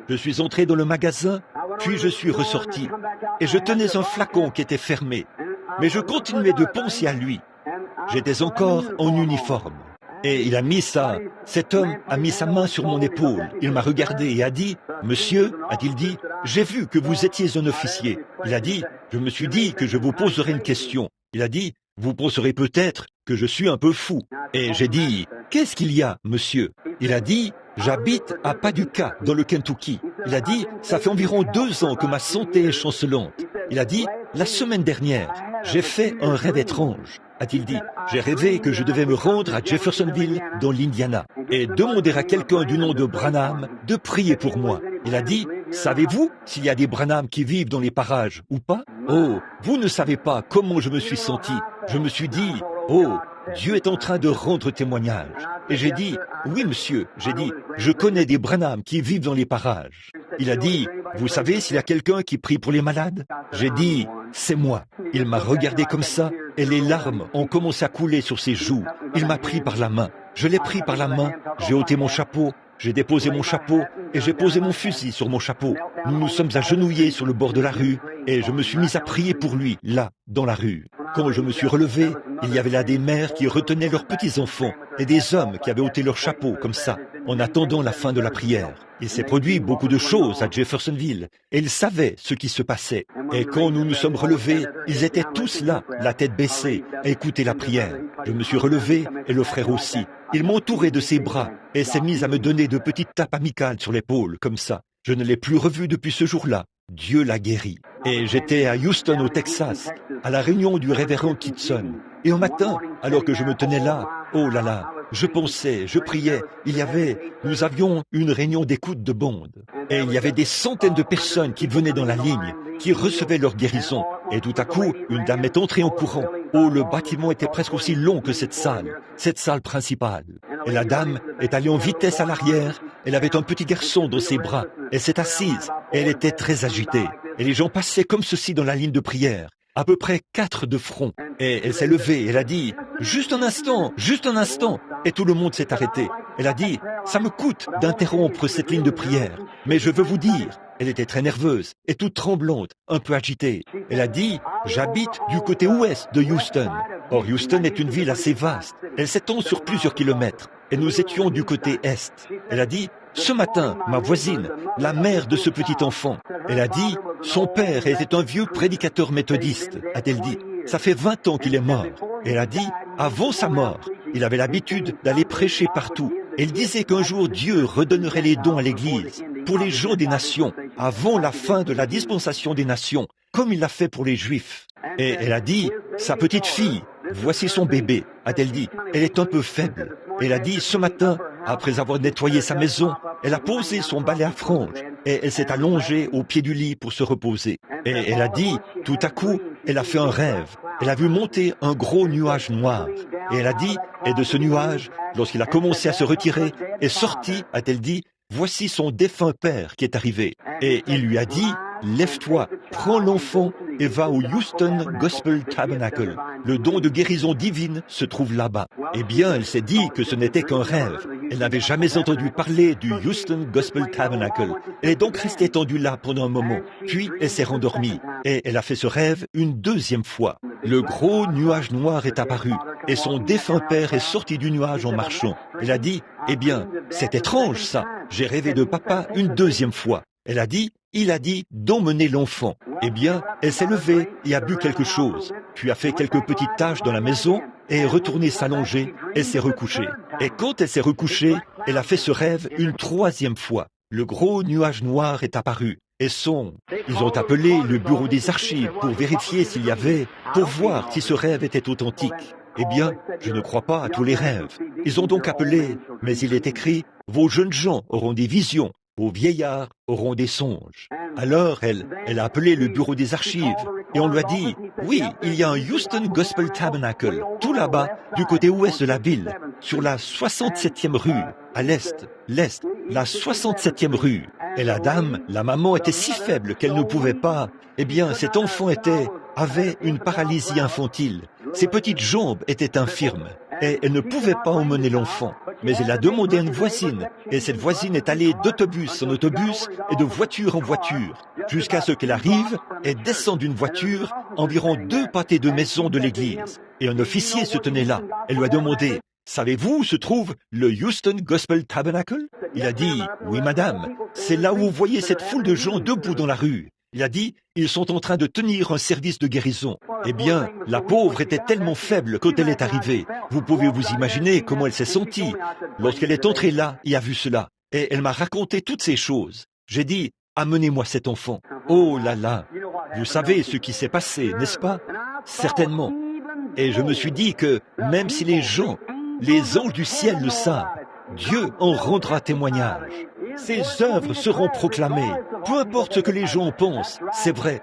Je suis entré dans le magasin, puis je suis ressorti. Et je tenais un flacon qui était fermé. Mais je continuais de penser à lui. J'étais encore en uniforme. Et il a mis ça, cet homme a mis sa main sur mon épaule. Il m'a regardé et a dit, « Monsieur, a-t-il dit, j'ai vu que vous étiez un officier. » Il a dit, « Je me suis dit que je vous poserai une question. » Il a dit, « Vous penserez peut-être que je suis un peu fou. » Et j'ai dit, « Qu'est-ce qu'il y a, monsieur ?» Il a dit, « J'habite à Paducah, dans le Kentucky. » Il a dit, « Ça fait environ 2 ans que ma santé est chancelante. » Il a dit, « La semaine dernière, j'ai fait un rêve étrange. » A-t-il dit, j'ai rêvé que je devais me rendre à Jeffersonville, dans l'Indiana, et demander à quelqu'un du nom de Branham de prier pour moi. Il a dit, savez-vous s'il y a des Branham qui vivent dans les parages ou pas? Oh, vous ne savez pas comment je me suis senti. Je me suis dit, oh, Dieu est en train de rendre témoignage. Et j'ai dit, oui monsieur, j'ai dit, je connais des Branham qui vivent dans les parages. Il a dit, vous savez s'il y a quelqu'un qui prie pour les malades? J'ai dit, c'est moi. Il m'a regardé comme ça et les larmes ont commencé à couler sur ses joues. Il m'a pris par la main. Je l'ai pris par la main, j'ai ôté mon chapeau, j'ai déposé mon chapeau et j'ai posé mon fusil sur mon chapeau. Nous nous sommes agenouillés sur le bord de la rue et je me suis mis à prier pour lui, là, dans la rue. Quand je me suis relevé, il y avait là des mères qui retenaient leurs petits-enfants et des hommes qui avaient ôté leur chapeau comme ça, en attendant la fin de la prière. Il s'est produit beaucoup de choses à Jeffersonville et ils savaient ce qui se passait. Et quand nous nous sommes relevés, ils étaient tous là, la tête baissée, à écouter la prière. Je me suis relevé et le frère aussi. Il m'entourait de ses bras et s'est mis à me donner de petites tapes amicales sur l'épaule, comme ça. Je ne l'ai plus revu depuis ce jour-là. Dieu l'a guéri. Et j'étais à Houston, au Texas, à la réunion du révérend Kitson. Et au matin, alors que je me tenais là, oh là là, je pensais, je priais, nous avions une réunion d'écoute de bande. Et il y avait des centaines de personnes qui venaient dans la ligne, qui recevaient leur guérison. Et tout à coup, une dame est entrée en courant. Oh, le bâtiment était presque aussi long que cette salle principale. Et la dame est allée en vitesse à l'arrière. Elle avait un petit garçon dans ses bras. Elle s'est assise et elle était très agitée. Et les gens passaient comme ceci dans la ligne de prière. À peu près 4 de front. Et elle s'est levée, elle a dit, juste un instant. Et tout le monde s'est arrêté. Elle a dit, ça me coûte d'interrompre cette ligne de prière. Mais je veux vous dire Elle était très nerveuse et toute tremblante, un peu agitée. Elle a dit, j'habite du côté ouest de Houston. Or, Houston est une ville assez vaste. Elle s'étend sur plusieurs kilomètres. Et nous étions du côté est. Elle a dit, ce matin, ma voisine, la mère de ce petit enfant, elle a dit, son père était un vieux prédicateur méthodiste, a-t-elle dit. Ça fait 20 ans qu'il est mort. Elle a dit, avant sa mort, il avait l'habitude d'aller prêcher partout. Elle disait qu'un jour Dieu redonnerait les dons à l'Église pour les gens des nations, avant la fin de la dispensation des nations, comme il l'a fait pour les Juifs. Et elle a dit, sa petite fille, voici son bébé, a-t-elle dit, elle est un peu faible. Elle a dit, ce matin, après avoir nettoyé sa maison, elle a posé son balai à franges et elle s'est allongée au pied du lit pour se reposer. Et elle a dit, tout à coup, elle a fait un rêve. Elle a vu monter un gros nuage noir. Et elle a dit, et de ce nuage, lorsqu'il a commencé à se retirer, est sorti, a-t-elle dit, voici son défunt père qui est arrivé. Et il lui a dit, lève-toi, prends l'enfant et va au Houston Gospel Tabernacle. Le don de guérison divine se trouve là-bas. Eh bien, elle s'est dit que ce n'était qu'un rêve. Elle n'avait jamais entendu parler du Houston Gospel Tabernacle. Elle est donc restée étendue là pendant un moment. Puis, elle s'est rendormie. Et elle a fait ce rêve une deuxième fois. Le gros nuage noir est apparu. Et son défunt père est sorti du nuage en marchant. Elle a dit, eh bien, c'est étrange ça. J'ai rêvé de papa une deuxième fois. Elle a dit, il a dit d'emmener l'enfant. Eh bien, elle s'est levée et a bu quelque chose, puis a fait quelques petites tâches dans la maison et est retournée s'allonger et s'est recouchée. Et quand elle s'est recouchée, elle a fait ce rêve une troisième fois. Le gros nuage noir est apparu. Et ils ont appelé le bureau des archives pour vérifier s'il y avait, pour voir si ce rêve était authentique. Eh bien, je ne crois pas à tous les rêves. Ils ont donc appelé, mais il est écrit, vos jeunes gens auront des visions. Vos vieillards auront des songes. Alors, elle a appelé le bureau des archives et on lui a dit, oui, il y a un Houston Gospel Tabernacle, tout là-bas, du côté ouest de la ville, sur la 67e rue, à l'est, la 67e rue. Et la dame, la maman était si faible qu'elle ne pouvait pas, eh bien, cet enfant avait une paralysie infantile. Ses petites jambes étaient infirmes et elle ne pouvait pas emmener l'enfant. Mais elle a demandé à une voisine et cette voisine est allée d'autobus en autobus et de voiture en voiture jusqu'à ce qu'elle arrive et descende d'une voiture environ 2 pâtés de maison de l'église. Et un officier se tenait là. Elle lui a demandé, savez-vous où se trouve le Houston Gospel Tabernacle? Il a dit, oui madame, c'est là où vous voyez cette foule de gens debout dans la rue. Il a dit, ils sont en train de tenir un service de guérison. Eh bien, la pauvre était tellement faible quand elle est arrivée. Vous pouvez vous imaginer comment elle s'est sentie lorsqu'elle est entrée là et a vu cela. Et elle m'a raconté toutes ces choses. J'ai dit, amenez-moi cet enfant. Oh là là, vous savez ce qui s'est passé, n'est-ce pas? Certainement. Et je me suis dit que même si les anges du ciel le savent, Dieu en rendra témoignage. Ses œuvres seront proclamées. Peu importe ce que les gens pensent, c'est vrai,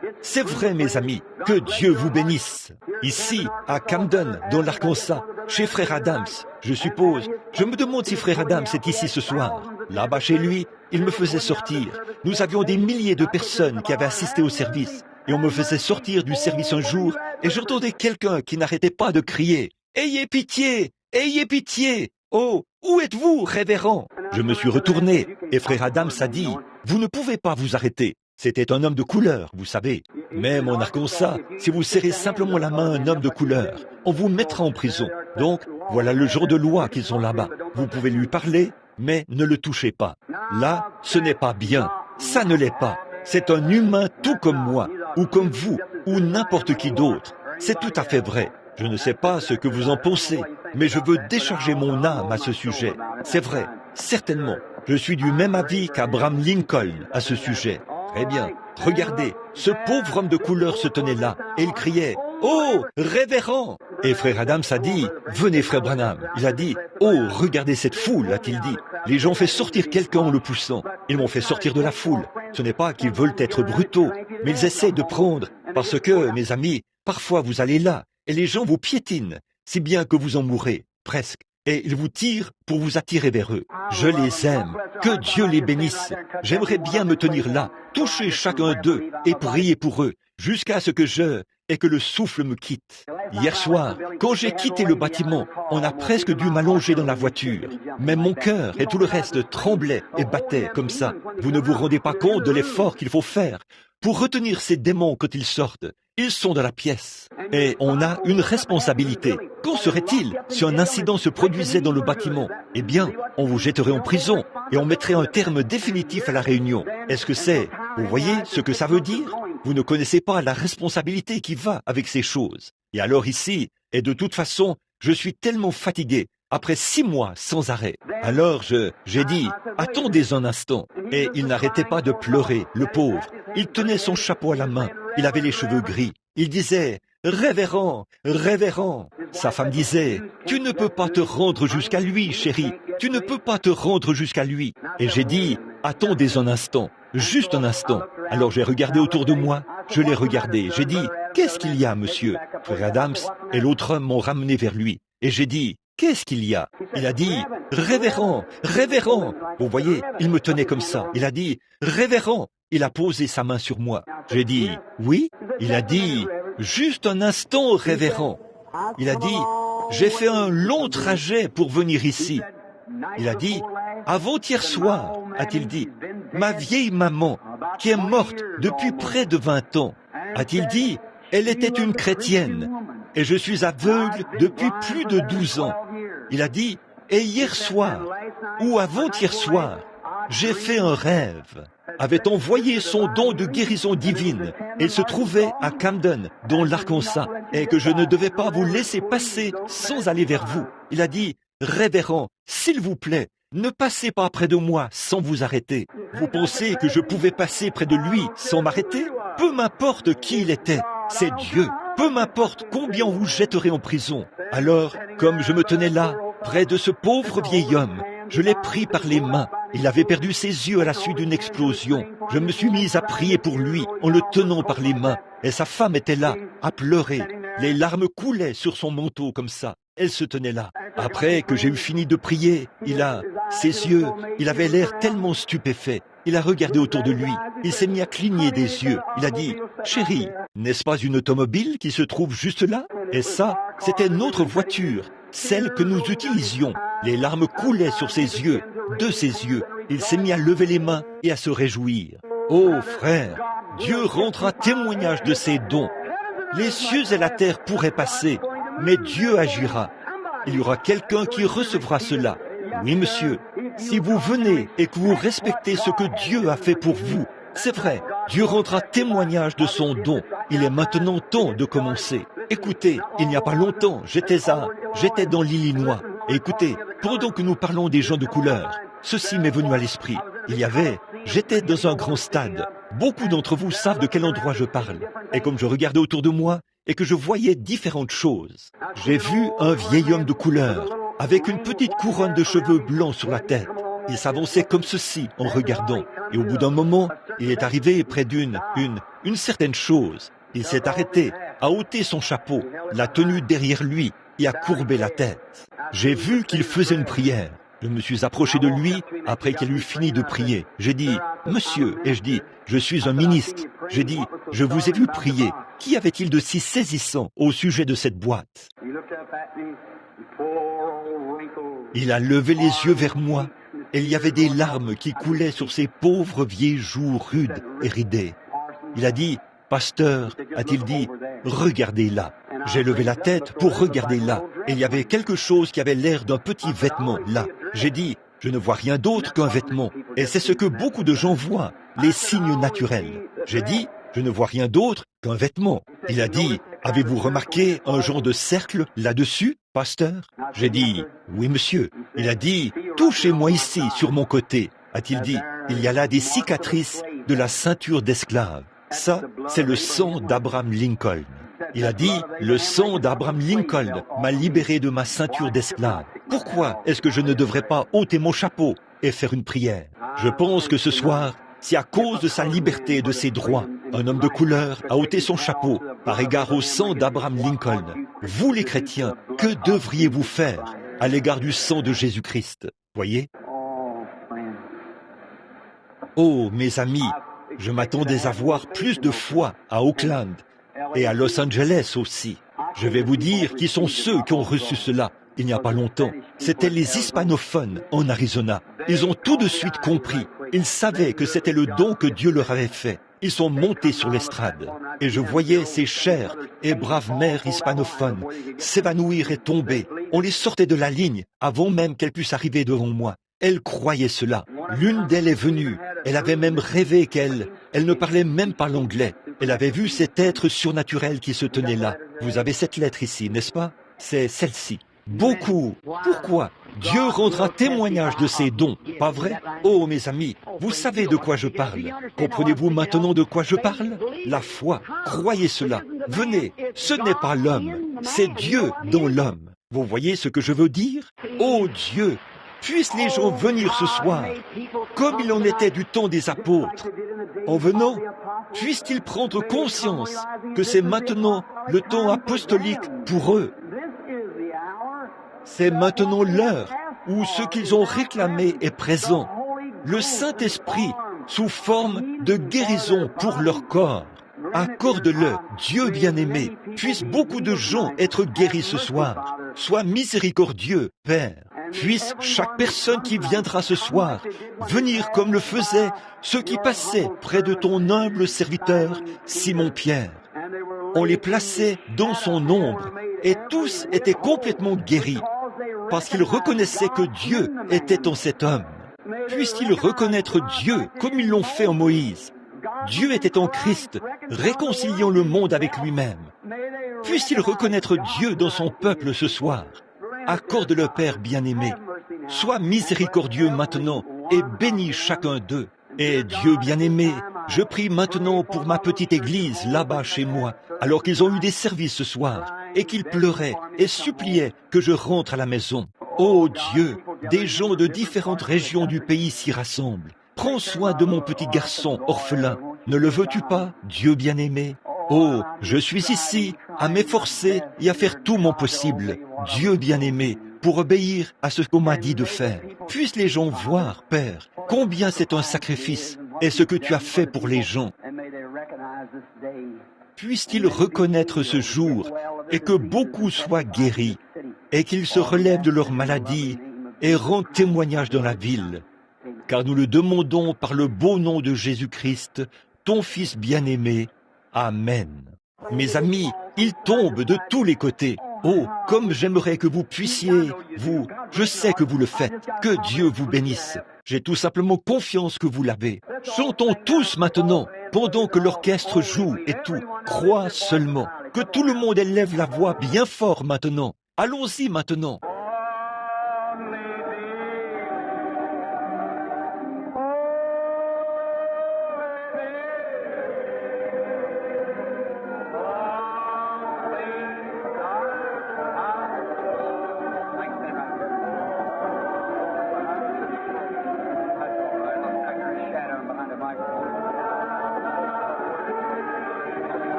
mes amis. Que Dieu vous bénisse. Ici, à Camden, dans l'Arkansas, chez Frère Adams, je suppose. Je me demande si Frère Adams est ici ce soir. Là-bas chez lui, il me faisait sortir. Nous avions des milliers de personnes qui avaient assisté au service. Et on me faisait sortir du service un jour, et j'entendais quelqu'un qui n'arrêtait pas de crier « Ayez pitié! Ayez pitié! Oh, où êtes-vous, révérend ?» Je me suis retourné, et Frère Adams a dit « Vous ne pouvez pas vous arrêter. » C'était un homme de couleur, vous savez. Même en Arkansas, si vous serrez simplement la main à un homme de couleur, on vous mettra en prison. Donc, voilà le genre de loi qu'ils ont là-bas. Vous pouvez lui parler, mais ne le touchez pas. Là, ce n'est pas bien. Ça ne l'est pas. C'est un humain tout comme moi, ou comme vous, ou n'importe qui d'autre. C'est tout à fait vrai. Je ne sais pas ce que vous en pensez, mais je veux décharger mon âme à ce sujet. C'est vrai, certainement. Je suis du même avis qu'Abraham Lincoln à ce sujet. Très bien. Regardez, ce pauvre homme de couleur se tenait là, et il criait « Oh, révérend !» Et Frère Adams a dit « Venez, Frère Branham !» Il a dit « Oh, regardez cette foule !» a-t-il dit. Les gens ont fait sortir quelqu'un en le poussant. Ils m'ont fait sortir de la foule. Ce n'est pas qu'ils veulent être brutaux, mais ils essaient de prendre. Parce que, mes amis, parfois vous allez là, et les gens vous piétinent, si bien que vous en mourrez, presque. Et ils vous tirent pour vous attirer vers eux. Je les aime. Que Dieu les bénisse. J'aimerais bien me tenir là, toucher chacun d'eux et prier pour eux, jusqu'à ce que et que le souffle me quitte. Hier soir, quand j'ai quitté le bâtiment, on a presque dû m'allonger dans la voiture. Mais mon cœur et tout le reste tremblaient et battaient comme ça. Vous ne vous rendez pas compte de l'effort qu'il faut faire pour retenir ces démons quand ils sortent. Ils sont dans la pièce. Et on a une responsabilité. Qu'en serait-il si un incident se produisait dans le bâtiment? Eh bien, on vous jetterait en prison et on mettrait un terme définitif à la réunion. Est-ce que c'est... Vous voyez ce que ça veut dire? Vous ne connaissez pas la responsabilité qui va avec ces choses. Et alors ici, et de toute façon, je suis tellement fatigué, après 6 mois sans arrêt. Alors j'ai dit, attendez un instant. Et il n'arrêtait pas de pleurer, le pauvre. Il tenait son chapeau à la main, il avait les cheveux gris. Il disait, révérend, révérend. Sa femme disait, tu ne peux pas te rendre jusqu'à lui, chérie. Tu ne peux pas te rendre jusqu'à lui. Et j'ai dit, attendez un instant, juste un instant. Alors j'ai regardé autour de moi, je l'ai regardé. J'ai dit, qu'est-ce qu'il y a, monsieur? Frère Adams et l'autre homme m'ont ramené vers lui. Et j'ai dit, qu'est-ce qu'il y a? Il a dit, révérend, révérend. Vous voyez, il me tenait comme ça. Il a dit, révérend. Il a posé sa main sur moi. J'ai dit, oui. Il a dit, juste un instant, révérend. Il a dit, j'ai fait un long trajet pour venir ici. Il a dit, avant-hier soir, a-t-il dit, ma vieille maman, qui est morte depuis près de 20 ans, a-t-il dit, elle était une chrétienne, et je suis aveugle depuis plus de 12 ans. Il a dit, et hier soir, ou avant-hier soir, j'ai fait un rêve, avait envoyé son don de guérison divine. Il se trouvait à Camden, dans l'Arkansas, et que je ne devais pas vous laisser passer sans aller vers vous. Il a dit, révérend, s'il vous plaît, ne passez pas près de moi sans vous arrêter. Vous pensez que je pouvais passer près de lui sans m'arrêter? Peu m'importe qui il était, c'est Dieu. Peu m'importe combien vous jetterez en prison. Alors, comme je me tenais là, près de ce pauvre vieil homme, je l'ai pris par les mains. Il avait perdu ses yeux à la suite d'une explosion. Je me suis mise à prier pour lui en le tenant par les mains. Et sa femme était là, à pleurer. Les larmes coulaient sur son manteau comme ça. Elle se tenait là. Après que j'ai eu fini de prier, ses yeux, il avait l'air tellement stupéfait. Il a regardé autour de lui. Il s'est mis à cligner des yeux. Il a dit, chérie, n'est-ce pas une automobile qui se trouve juste là? Et ça, c'était notre voiture, celle que nous utilisions. Les larmes coulaient sur ses yeux, de ses yeux. Il s'est mis à lever les mains et à se réjouir. Oh frère, Dieu rendra témoignage de ses dons. Les cieux et la terre pourraient passer, mais Dieu agira. Il y aura quelqu'un qui recevra cela. Oui, monsieur, si vous venez et que vous respectez ce que Dieu a fait pour vous, c'est vrai, Dieu rendra témoignage de son don. Il est maintenant temps de commencer. Écoutez, il n'y a pas longtemps, j'étais dans l'Illinois. Et écoutez, pendant que nous parlons des gens de couleur, ceci m'est venu à l'esprit. J'étais dans un grand stade. Beaucoup d'entre vous savent de quel endroit je parle. Et comme je regardais autour de moi et que je voyais différentes choses, j'ai vu un vieil homme de couleur avec une petite couronne de cheveux blancs sur la tête. Il s'avançait comme ceci en regardant. Et au bout d'un moment, il est arrivé près d'une certaine chose. Il s'est arrêté, a ôté son chapeau, l'a tenu derrière lui et a courbé la tête. J'ai vu qu'il faisait une prière. Je me suis approché de lui après qu'il eut fini de prier. J'ai dit, monsieur, et je dis, je suis un ministre. J'ai dit, je vous ai vu prier. Qu'y avait-il de si saisissant au sujet de cette boîte? Il a levé les yeux vers moi et il y avait des larmes qui coulaient sur ses pauvres vieilles joues rudes et ridées. Il a dit, pasteur, a-t-il dit, regardez là. J'ai levé la tête pour regarder là et il y avait quelque chose qui avait l'air d'un petit vêtement là. J'ai dit, je ne vois rien d'autre qu'un vêtement. Et c'est ce que beaucoup de gens voient, les signes naturels. J'ai dit, je ne vois rien d'autre qu'un vêtement. Il a dit, avez-vous remarqué un genre de cercle là-dessus, pasteur? J'ai dit, oui monsieur. Il a dit, touchez-moi ici, sur mon côté. A-t-il dit, il y a là des cicatrices de la ceinture d'esclave. Ça, c'est le sang d'Abraham Lincoln. Il a dit, le sang d'Abraham Lincoln m'a libéré de ma ceinture d'esclave. Pourquoi est-ce que je ne devrais pas ôter mon chapeau et faire une prière? Je pense que ce soir, si à cause de sa liberté et de ses droits, un homme de couleur a ôté son chapeau par égard au sang d'Abraham Lincoln, vous les chrétiens, que devriez-vous faire à l'égard du sang de Jésus-Christ? Voyez? Oh, mes amis, je m'attendais à voir plus de foi à Oakland et à Los Angeles aussi. Je vais vous dire qui sont ceux qui ont reçu cela il n'y a pas longtemps. C'étaient les hispanophones en Arizona. Ils ont tout de suite compris. Ils savaient que c'était le don que Dieu leur avait fait. Ils sont montés sur l'estrade. Et je voyais ces chères et braves mères hispanophones s'évanouir et tomber. On les sortait de la ligne avant même qu'elles puissent arriver devant moi. Elles croyaient cela. L'une d'elles est venue. Elle avait même rêvé qu'elle ne parlait même pas l'anglais. Elle avait vu cet être surnaturel qui se tenait là. Vous avez cette lettre ici, n'est-ce pas? C'est celle-ci. Beaucoup. Pourquoi? Dieu rendra témoignage de ses dons, pas vrai? Oh, mes amis, vous savez de quoi je parle. Comprenez-vous maintenant de quoi je parle? La foi, croyez cela. Venez, ce n'est pas l'homme, c'est Dieu dans l'homme. Vous voyez ce que je veux dire? Oh Dieu, puissent les gens venir ce soir, comme il en était du temps des apôtres. En venant, puissent-ils prendre conscience que c'est maintenant le temps apostolique pour eux. C'est maintenant l'heure où ce qu'ils ont réclamé est présent. Le Saint-Esprit, sous forme de guérison pour leur corps. Accorde-le, Dieu bien-aimé. Puissent beaucoup de gens être guéris ce soir. Sois miséricordieux, Père. Puisse chaque personne qui viendra ce soir venir comme le faisaient ceux qui passaient près de ton humble serviteur, Simon-Pierre. On les plaçait dans son ombre et tous étaient complètement guéris parce qu'ils reconnaissaient que Dieu était en cet homme. Puissent-ils reconnaître Dieu comme ils l'ont fait en Moïse? Dieu était en Christ, réconciliant le monde avec lui-même. Puisse-t-il reconnaître Dieu dans son peuple ce soir? Accorde-le, Père bien-aimé. Sois miséricordieux maintenant et bénis chacun d'eux. Et Dieu bien-aimé, je prie maintenant pour ma petite église là-bas chez moi, alors qu'ils ont eu des services ce soir et qu'ils pleuraient et suppliaient que je rentre à la maison. Ô Dieu, des gens de différentes régions du pays s'y rassemblent. Prends soin de mon petit garçon orphelin. Ne le veux-tu pas, Dieu bien-aimé? Oh, je suis ici à m'efforcer et à faire tout mon possible, Dieu bien-aimé, pour obéir à ce qu'on m'a dit de faire. Puissent les gens voir, Père, combien c'est un sacrifice et ce que tu as fait pour les gens. Puissent-ils reconnaître ce jour et que beaucoup soient guéris et qu'ils se relèvent de leur maladie et rendent témoignage dans la ville. Car nous le demandons par le beau nom de Jésus-Christ, ton Fils bien-aimé. Amen. Mes amis, il tombe de tous les côtés. Oh, comme j'aimerais que vous puissiez, je sais que vous le faites, que Dieu vous bénisse. J'ai tout simplement confiance que vous l'avez. Chantons tous maintenant, pendant que l'orchestre joue et tout. Crois seulement, que tout le monde élève la voix bien fort maintenant. Allons-y maintenant.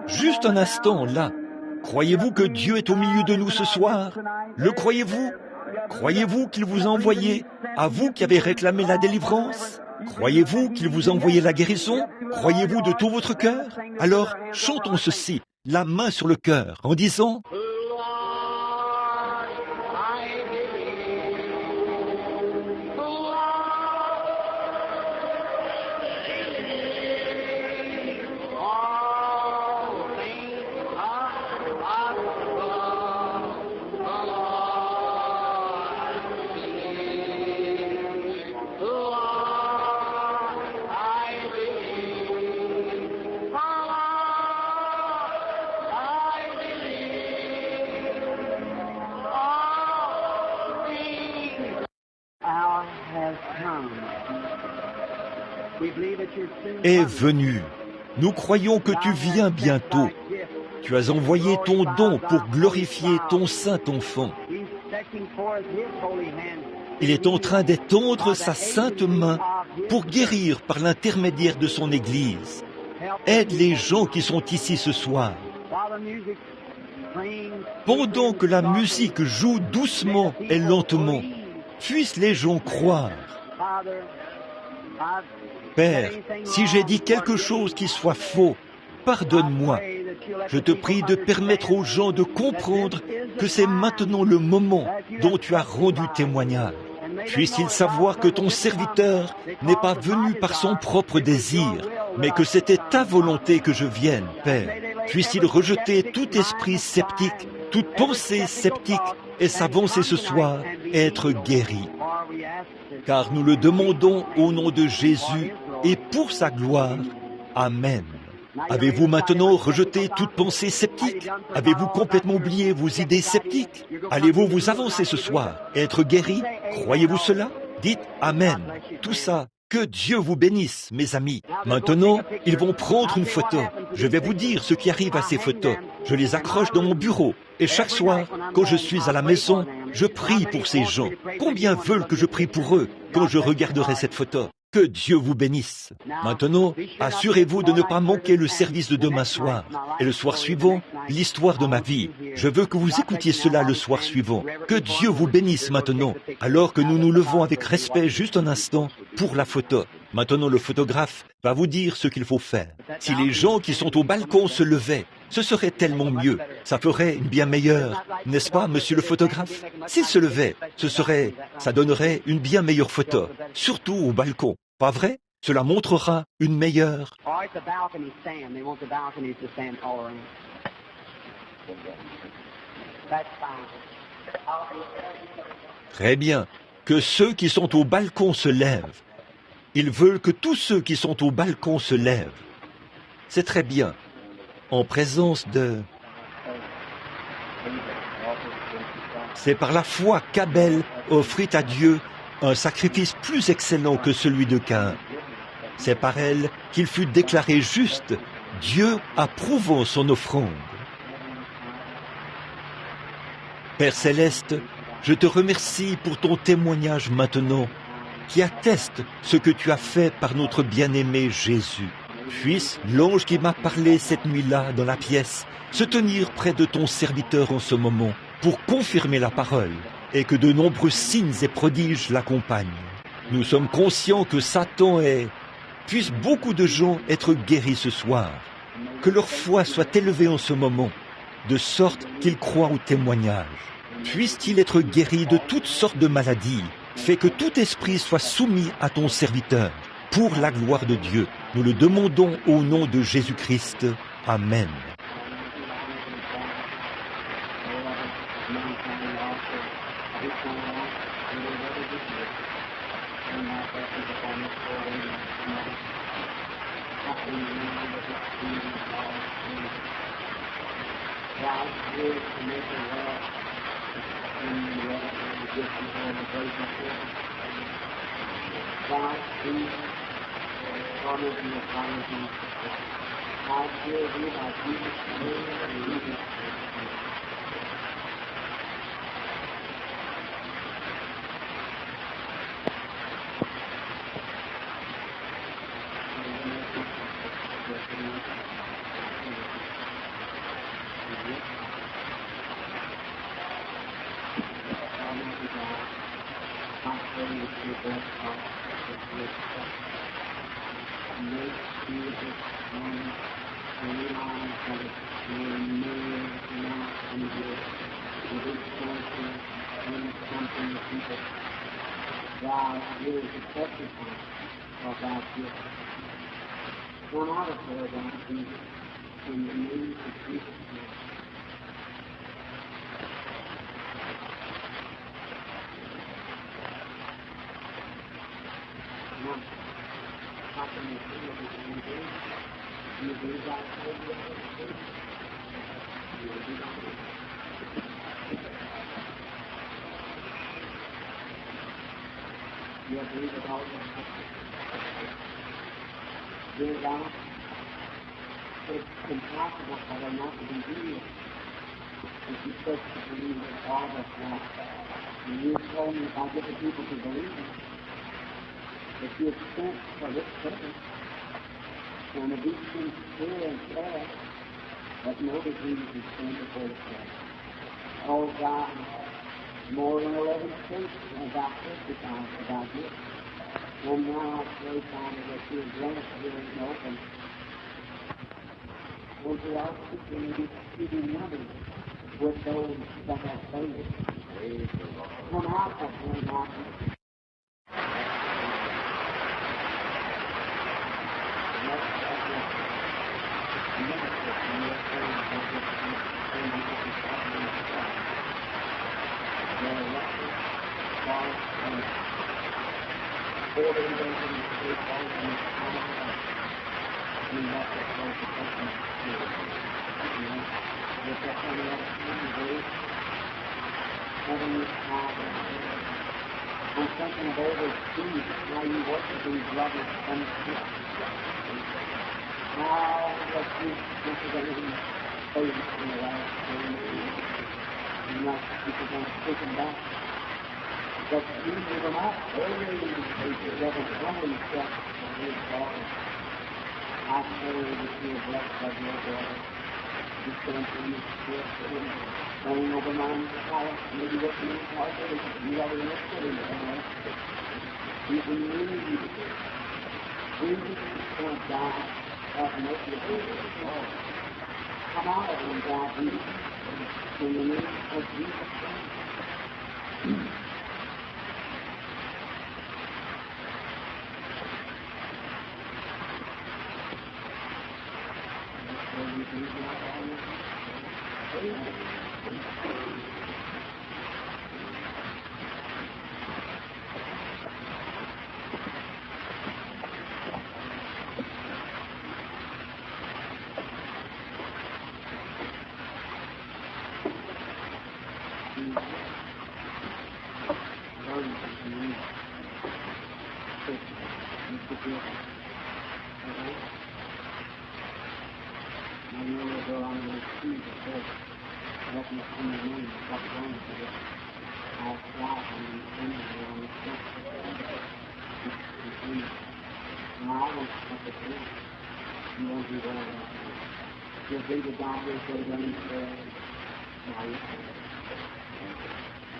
Juste un instant, là. Croyez-vous que Dieu est au milieu de nous ce soir? Le croyez-vous? Croyez-vous qu'il vous a envoyé, à vous qui avez réclamé la délivrance? Croyez-vous qu'il vous a envoyé la guérison? Croyez-vous de tout votre cœur? Alors, chantons ceci, la main sur le cœur, en disant... Est venu. Nous croyons que tu viens bientôt. Tu as envoyé ton don pour glorifier ton saint enfant. Il est en train d'étendre sa sainte main pour guérir par l'intermédiaire de son Église. Aide les gens qui sont ici ce soir. Pendant que la musique joue doucement et lentement, puissent les gens croire. Père, si j'ai dit quelque chose qui soit faux, pardonne-moi. Je te prie de permettre aux gens de comprendre que c'est maintenant le moment dont tu as rendu témoignage. Puisse-t-il savoir que ton serviteur n'est pas venu par son propre désir, mais que c'était ta volonté que je vienne, Père. Puisse-t-il rejeter tout esprit sceptique, toute pensée sceptique et s'avancer ce soir et être guéri. Car nous le demandons au nom de Jésus et pour sa gloire. Amen. Avez-vous maintenant rejeté toute pensée sceptique? Avez-vous complètement oublié vos idées sceptiques? Allez-vous vous avancer ce soir et être guéri? Croyez-vous cela? Dites Amen. Tout ça, que Dieu vous bénisse, mes amis. Maintenant, ils vont prendre une photo. Je vais vous dire ce qui arrive à ces photos. Je les accroche dans mon bureau. Et chaque soir, quand je suis à la maison, je prie pour ces gens. Combien veulent que je prie pour eux quand je regarderai cette photo? Que Dieu vous bénisse. Maintenant, assurez-vous de ne pas manquer le service de demain soir. Et le soir suivant, l'histoire de ma vie. Je veux que vous écoutiez cela le soir suivant. Que Dieu vous bénisse maintenant, alors que nous nous levons avec respect juste un instant pour la photo. Maintenant, le photographe va vous dire ce qu'il faut faire. Si les gens qui sont au balcon se levaient, ce serait tellement mieux. Ça ferait une bien meilleure, n'est-ce pas, monsieur le photographe? S'ils se levaient, ça donnerait une bien meilleure photo, surtout au balcon. Pas vrai? Cela montrera une meilleure. Très bien. Que ceux qui sont au balcon se lèvent. Ils veulent que tous ceux qui sont au balcon se lèvent. C'est très bien. En présence de... C'est par la foi qu'Abel offrit à Dieu un sacrifice plus excellent que celui de Caïn. C'est par elle qu'il fut déclaré juste, Dieu approuvant son offrande. Père Céleste, je te remercie pour ton témoignage maintenant, qui atteste ce que tu as fait par notre bien-aimé Jésus. Puisse l'ange qui m'a parlé cette nuit-là dans la pièce se tenir près de ton serviteur en ce moment pour confirmer la parole et que de nombreux signes et prodiges l'accompagnent. Nous sommes conscients que Satan est... Puissent beaucoup de gens être guéris ce soir, que leur foi soit élevée en ce moment, de sorte qu'ils croient au témoignage. Puisse-t-il être guéri de toutes sortes de maladies, fais que tout esprit soit soumis à ton serviteur, pour la gloire de Dieu. Nous le demandons au nom de Jésus-Christ. Amen. It's impossible for them not to be healed. If you said to believe that all of us now, and you told me if I get the people to believe it, that you have sent for this purpose, and a deep sincere and prayer, but no disease is sin before the Lord. Oh God, more than 11 states have got testified about this. And now I pray, Father, that you will grant us here and open. And to our seeking and exceeding numbers with those that have faith. Come out of their darkness. Heavenly Father, I'm thinking of all those things, how you work with these lovers from the Spirit. How that you represented faith in the last days. And not people going to take them back. But you give them up. Always that is only set for his daughter. I pray that you are blessed by your daughter. You stand for your Spirit for him. Praying over minds of power, maybe what you need to do is you are in the city of the you can really use it. Jesus is going to die of mercy of God. Come out of him, God, Jesus, in the name of Jesus Christ.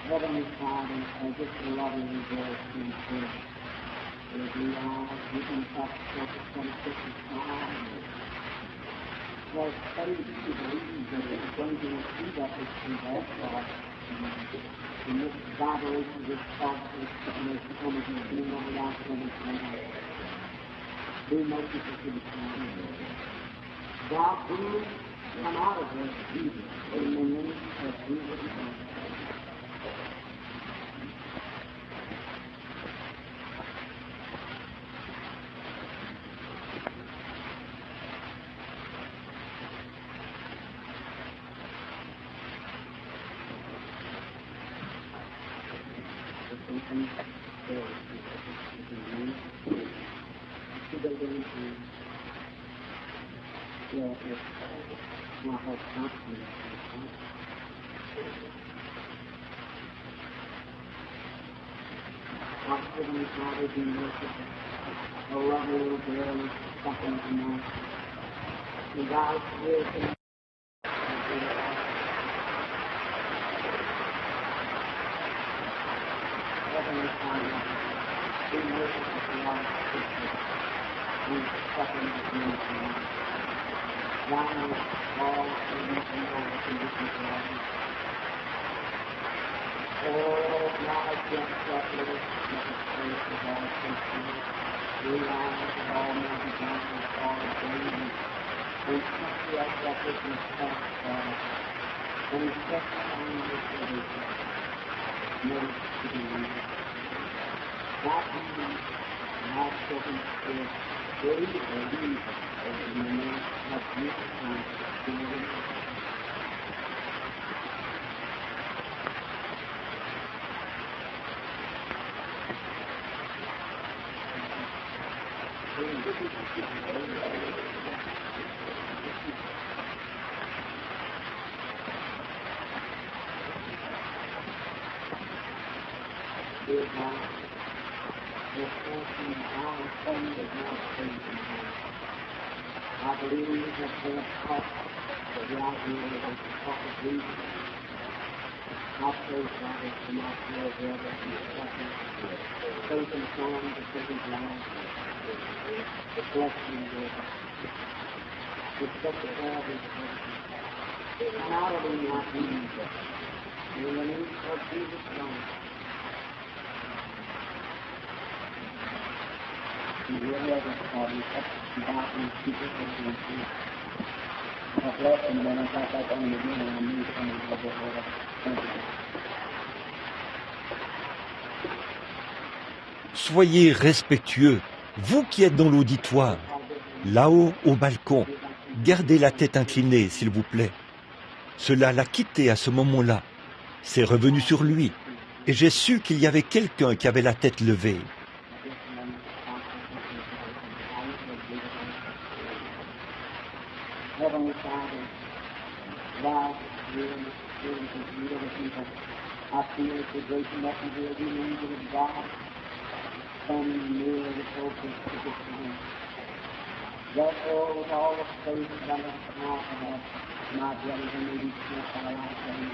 Heavenly Father, I just love and rejoice in prayer. As we are giving up from Christmas time, well, faith to believe that it's going to receive us as we have God. In this vibration, this thought, this come as you do over our service now. Be merciful to the time. God, please come out of this, Jesus, in the name of Jesus Christ. Heavenly Father, be merciful. A lovely little girl is suffering tonight. And God, spirit and Heavenly Father, be merciful to our sister who is suffering tonight. God knows all things and all the conditions of our life. Oh, God, just that little space of all things. We rise of Almighty God and all of days. We trust you as that this is past God. And we trust on this everything. Never to be reached. God, we have spoken Spirit. Believe or leave in the name of Jesus Christ. Dear God, your fortune, our family is now praising you. believe that they have taught the idea of the prophet Jesus. I pray, Father, to not feel there that He is suffering. Faith and song to take His life. The blessing, Lord. With such a heavy blessing. Come out of Him like Jesus. In the name of Jesus Christ. He really hasn't called me up about these people who are here. I've left them, then I got back on them again, and I knew something was over. Thank you. Soyez respectueux, vous qui êtes dans l'auditoire, là-haut au balcon. Gardez la tête inclinée, s'il vous plaît. Cela l'a quitté à ce moment-là. C'est revenu sur lui. Et j'ai su qu'il y avait quelqu'un qui avait la tête levée. Heavenly Father, God, you and the Spirit of you and the people, I feel it's a great messenger of the angel of God, standing near the closest to the throne. Therefore, with all the faith that I have, my brothers and ladies, I like them.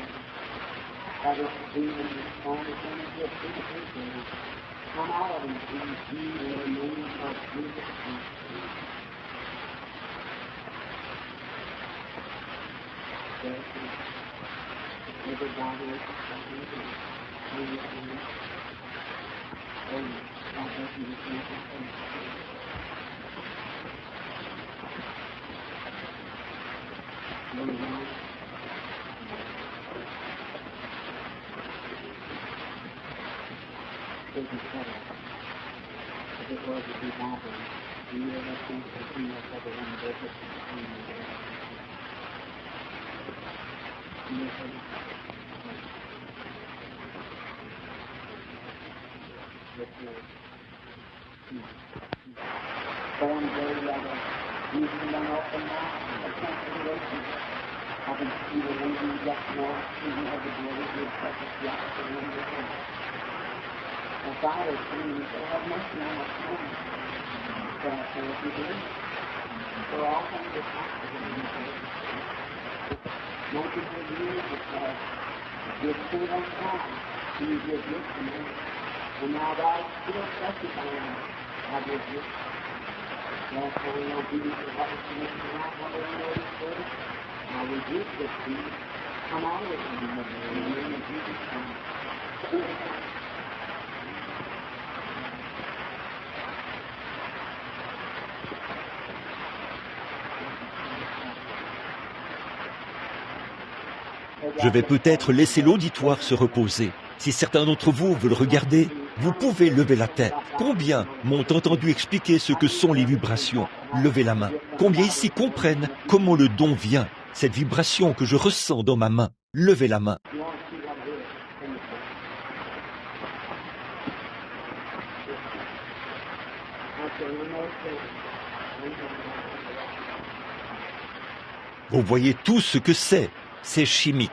That is being the strongest thing to a people. Come out of it in the name of Jesus Christ. Everybody is Born very level, using an open mouth, a consideration. I can see the lady just more, even of the glory of precious life and in the head. The Father saying, they have mercy on us now. So I say, if you do, for all things are possible in this. Most of the years because you're still on time, and you give gifts to me. And now God still testifying of your gifts. Therefore, we will be the what is committed to not what we know is good. Now we give this to you. Come out of it in the name of Jesus Christ. Je vais peut-être laisser l'auditoire se reposer. Si certains d'entre vous veulent regarder, vous pouvez lever la tête. Combien m'ont entendu expliquer ce que sont les vibrations? Levez la main. Combien ici comprennent comment le don vient? Cette vibration que je ressens dans ma main. Levez la main. Vous voyez tout ce que c'est. C'est chimique.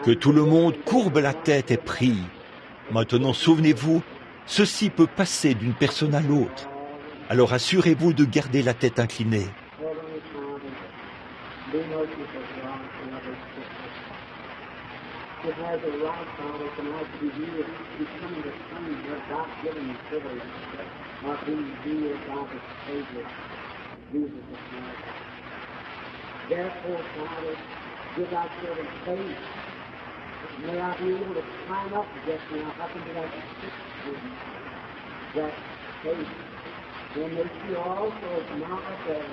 Que tout le monde courbe la tête et prie. Maintenant, souvenez-vous, ceci peut passer d'une personne à l'autre. Alors assurez-vous de garder la tête inclinée. Therefore, Father, give our children faith. May I be able to climb up just now, up into that that faith. And may she also mount up there.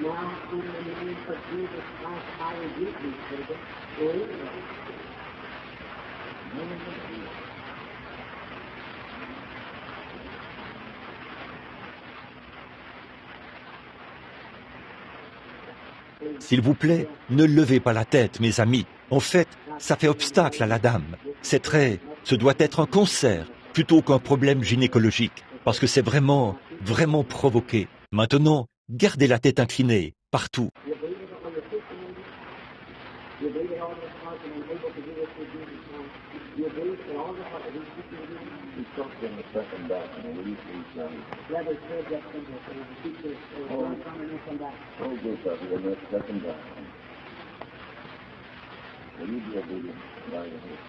Now, in the name of Jesus Christ, I rebuke these children. Believe it. Name of Jesus. S'il vous plaît, ne levez pas la tête, mes amis. En fait, ça fait obstacle à la dame. Ce doit être un cancer plutôt qu'un problème gynécologique, parce que c'est vraiment provoqué. Maintenant, gardez la tête inclinée, partout. You believe that all this heart and able to do this for Jesus Christ. You believe that all the heart that He's speaking to you. He talks in the second back and release these young. Rather serve that simple thing. Keep this. Don't come and come back. Oh, good, Doctor. In that second back. Will you be obedient? By your head.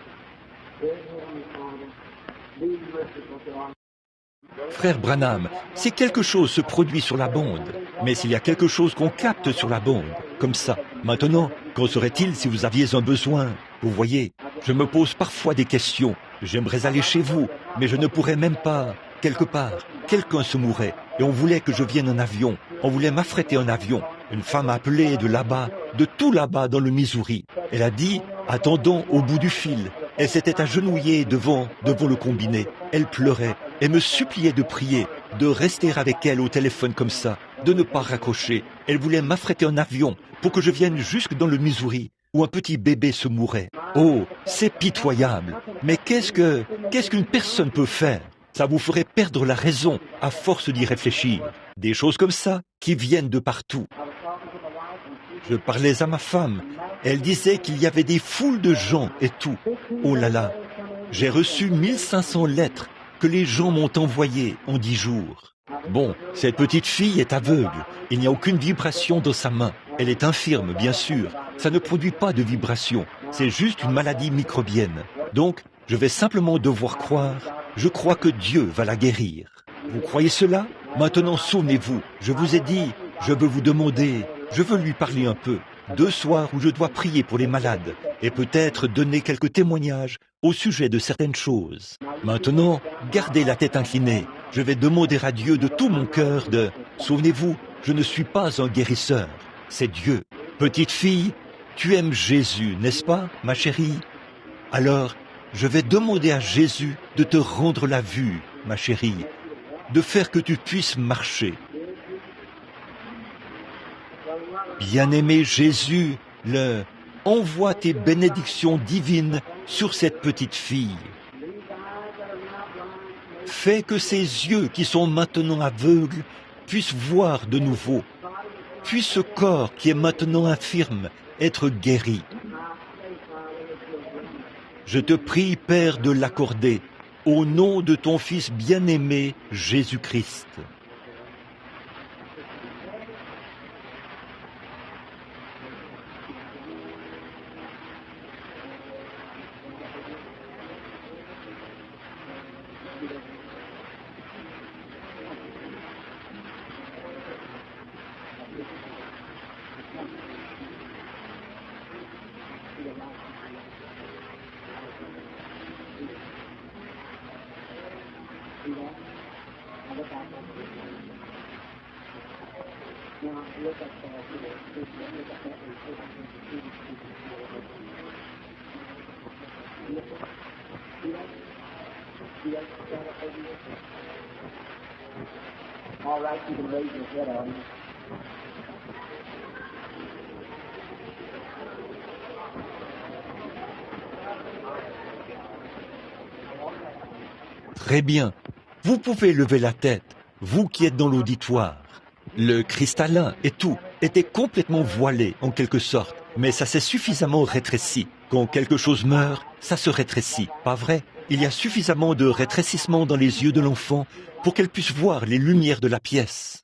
Dear Heavenly Father, be merciful to our Frère Branham, si quelque chose se produit sur la bande, mais s'il y a quelque chose qu'on capte sur la bande, comme ça, maintenant, qu'en serait-il si vous aviez un besoin? Vous voyez, je me pose parfois des questions. J'aimerais aller chez vous, mais je ne pourrais même pas. Quelque part, quelqu'un se mourait, et on voulait que je vienne en avion. On voulait m'affréter en avion. Une femme a appelé de là-bas, de tout là-bas dans le Missouri. Elle a dit, attendons au bout du fil. Elle s'était agenouillée devant le combiné. Elle pleurait et me suppliait de prier, de rester avec elle au téléphone comme ça, de ne pas raccrocher. Elle voulait m'affréter en avion pour que je vienne jusque dans le Missouri, où un petit bébé se mourait. Oh, c'est pitoyable. Mais qu'est-ce qu'une personne peut faire? Ça vous ferait perdre la raison à force d'y réfléchir. Des choses comme ça qui viennent de partout. Je parlais à ma femme. Elle disait qu'il y avait des foules de gens et tout. Oh là là, j'ai reçu 1500 lettres que les gens m'ont envoyées en 10 jours. Bon, cette petite fille est aveugle. Il n'y a aucune vibration dans sa main. Elle est infirme, bien sûr. Ça ne produit pas de vibration. C'est juste une maladie microbienne. Donc, je vais simplement devoir croire. Je crois que Dieu va la guérir. Vous croyez cela? Maintenant, souvenez-vous, je vous ai dit, je veux vous demander, je veux lui parler un peu. 2 soirs où je dois prier pour les malades et peut-être donner quelques témoignages au sujet de certaines choses. Maintenant, gardez la tête inclinée. Je vais demander à Dieu de tout mon cœur de... Souvenez-vous, je ne suis pas un guérisseur, c'est Dieu. Petite fille, tu aimes Jésus, n'est-ce pas, ma chérie? Alors, je vais demander à Jésus de te rendre la vue, ma chérie, de faire que tu puisses marcher. Bien-aimé Jésus, envoie tes bénédictions divines sur cette petite fille. Fais que ses yeux qui sont maintenant aveugles puissent voir de nouveau. Puisse ce corps qui est maintenant infirme être guéri. Je te prie, Père, de l'accorder au nom de ton Fils bien-aimé, Jésus-Christ. All right, you can raise your head on. Très bien. Vous pouvez lever la tête, vous qui êtes dans l'auditoire. Le cristallin et tout était complètement voilé en quelque sorte, mais ça s'est suffisamment rétréci. Quand quelque chose meurt, ça se rétrécit, pas vrai? Il y a suffisamment de rétrécissement dans les yeux de l'enfant pour qu'elle puisse voir les lumières de la pièce.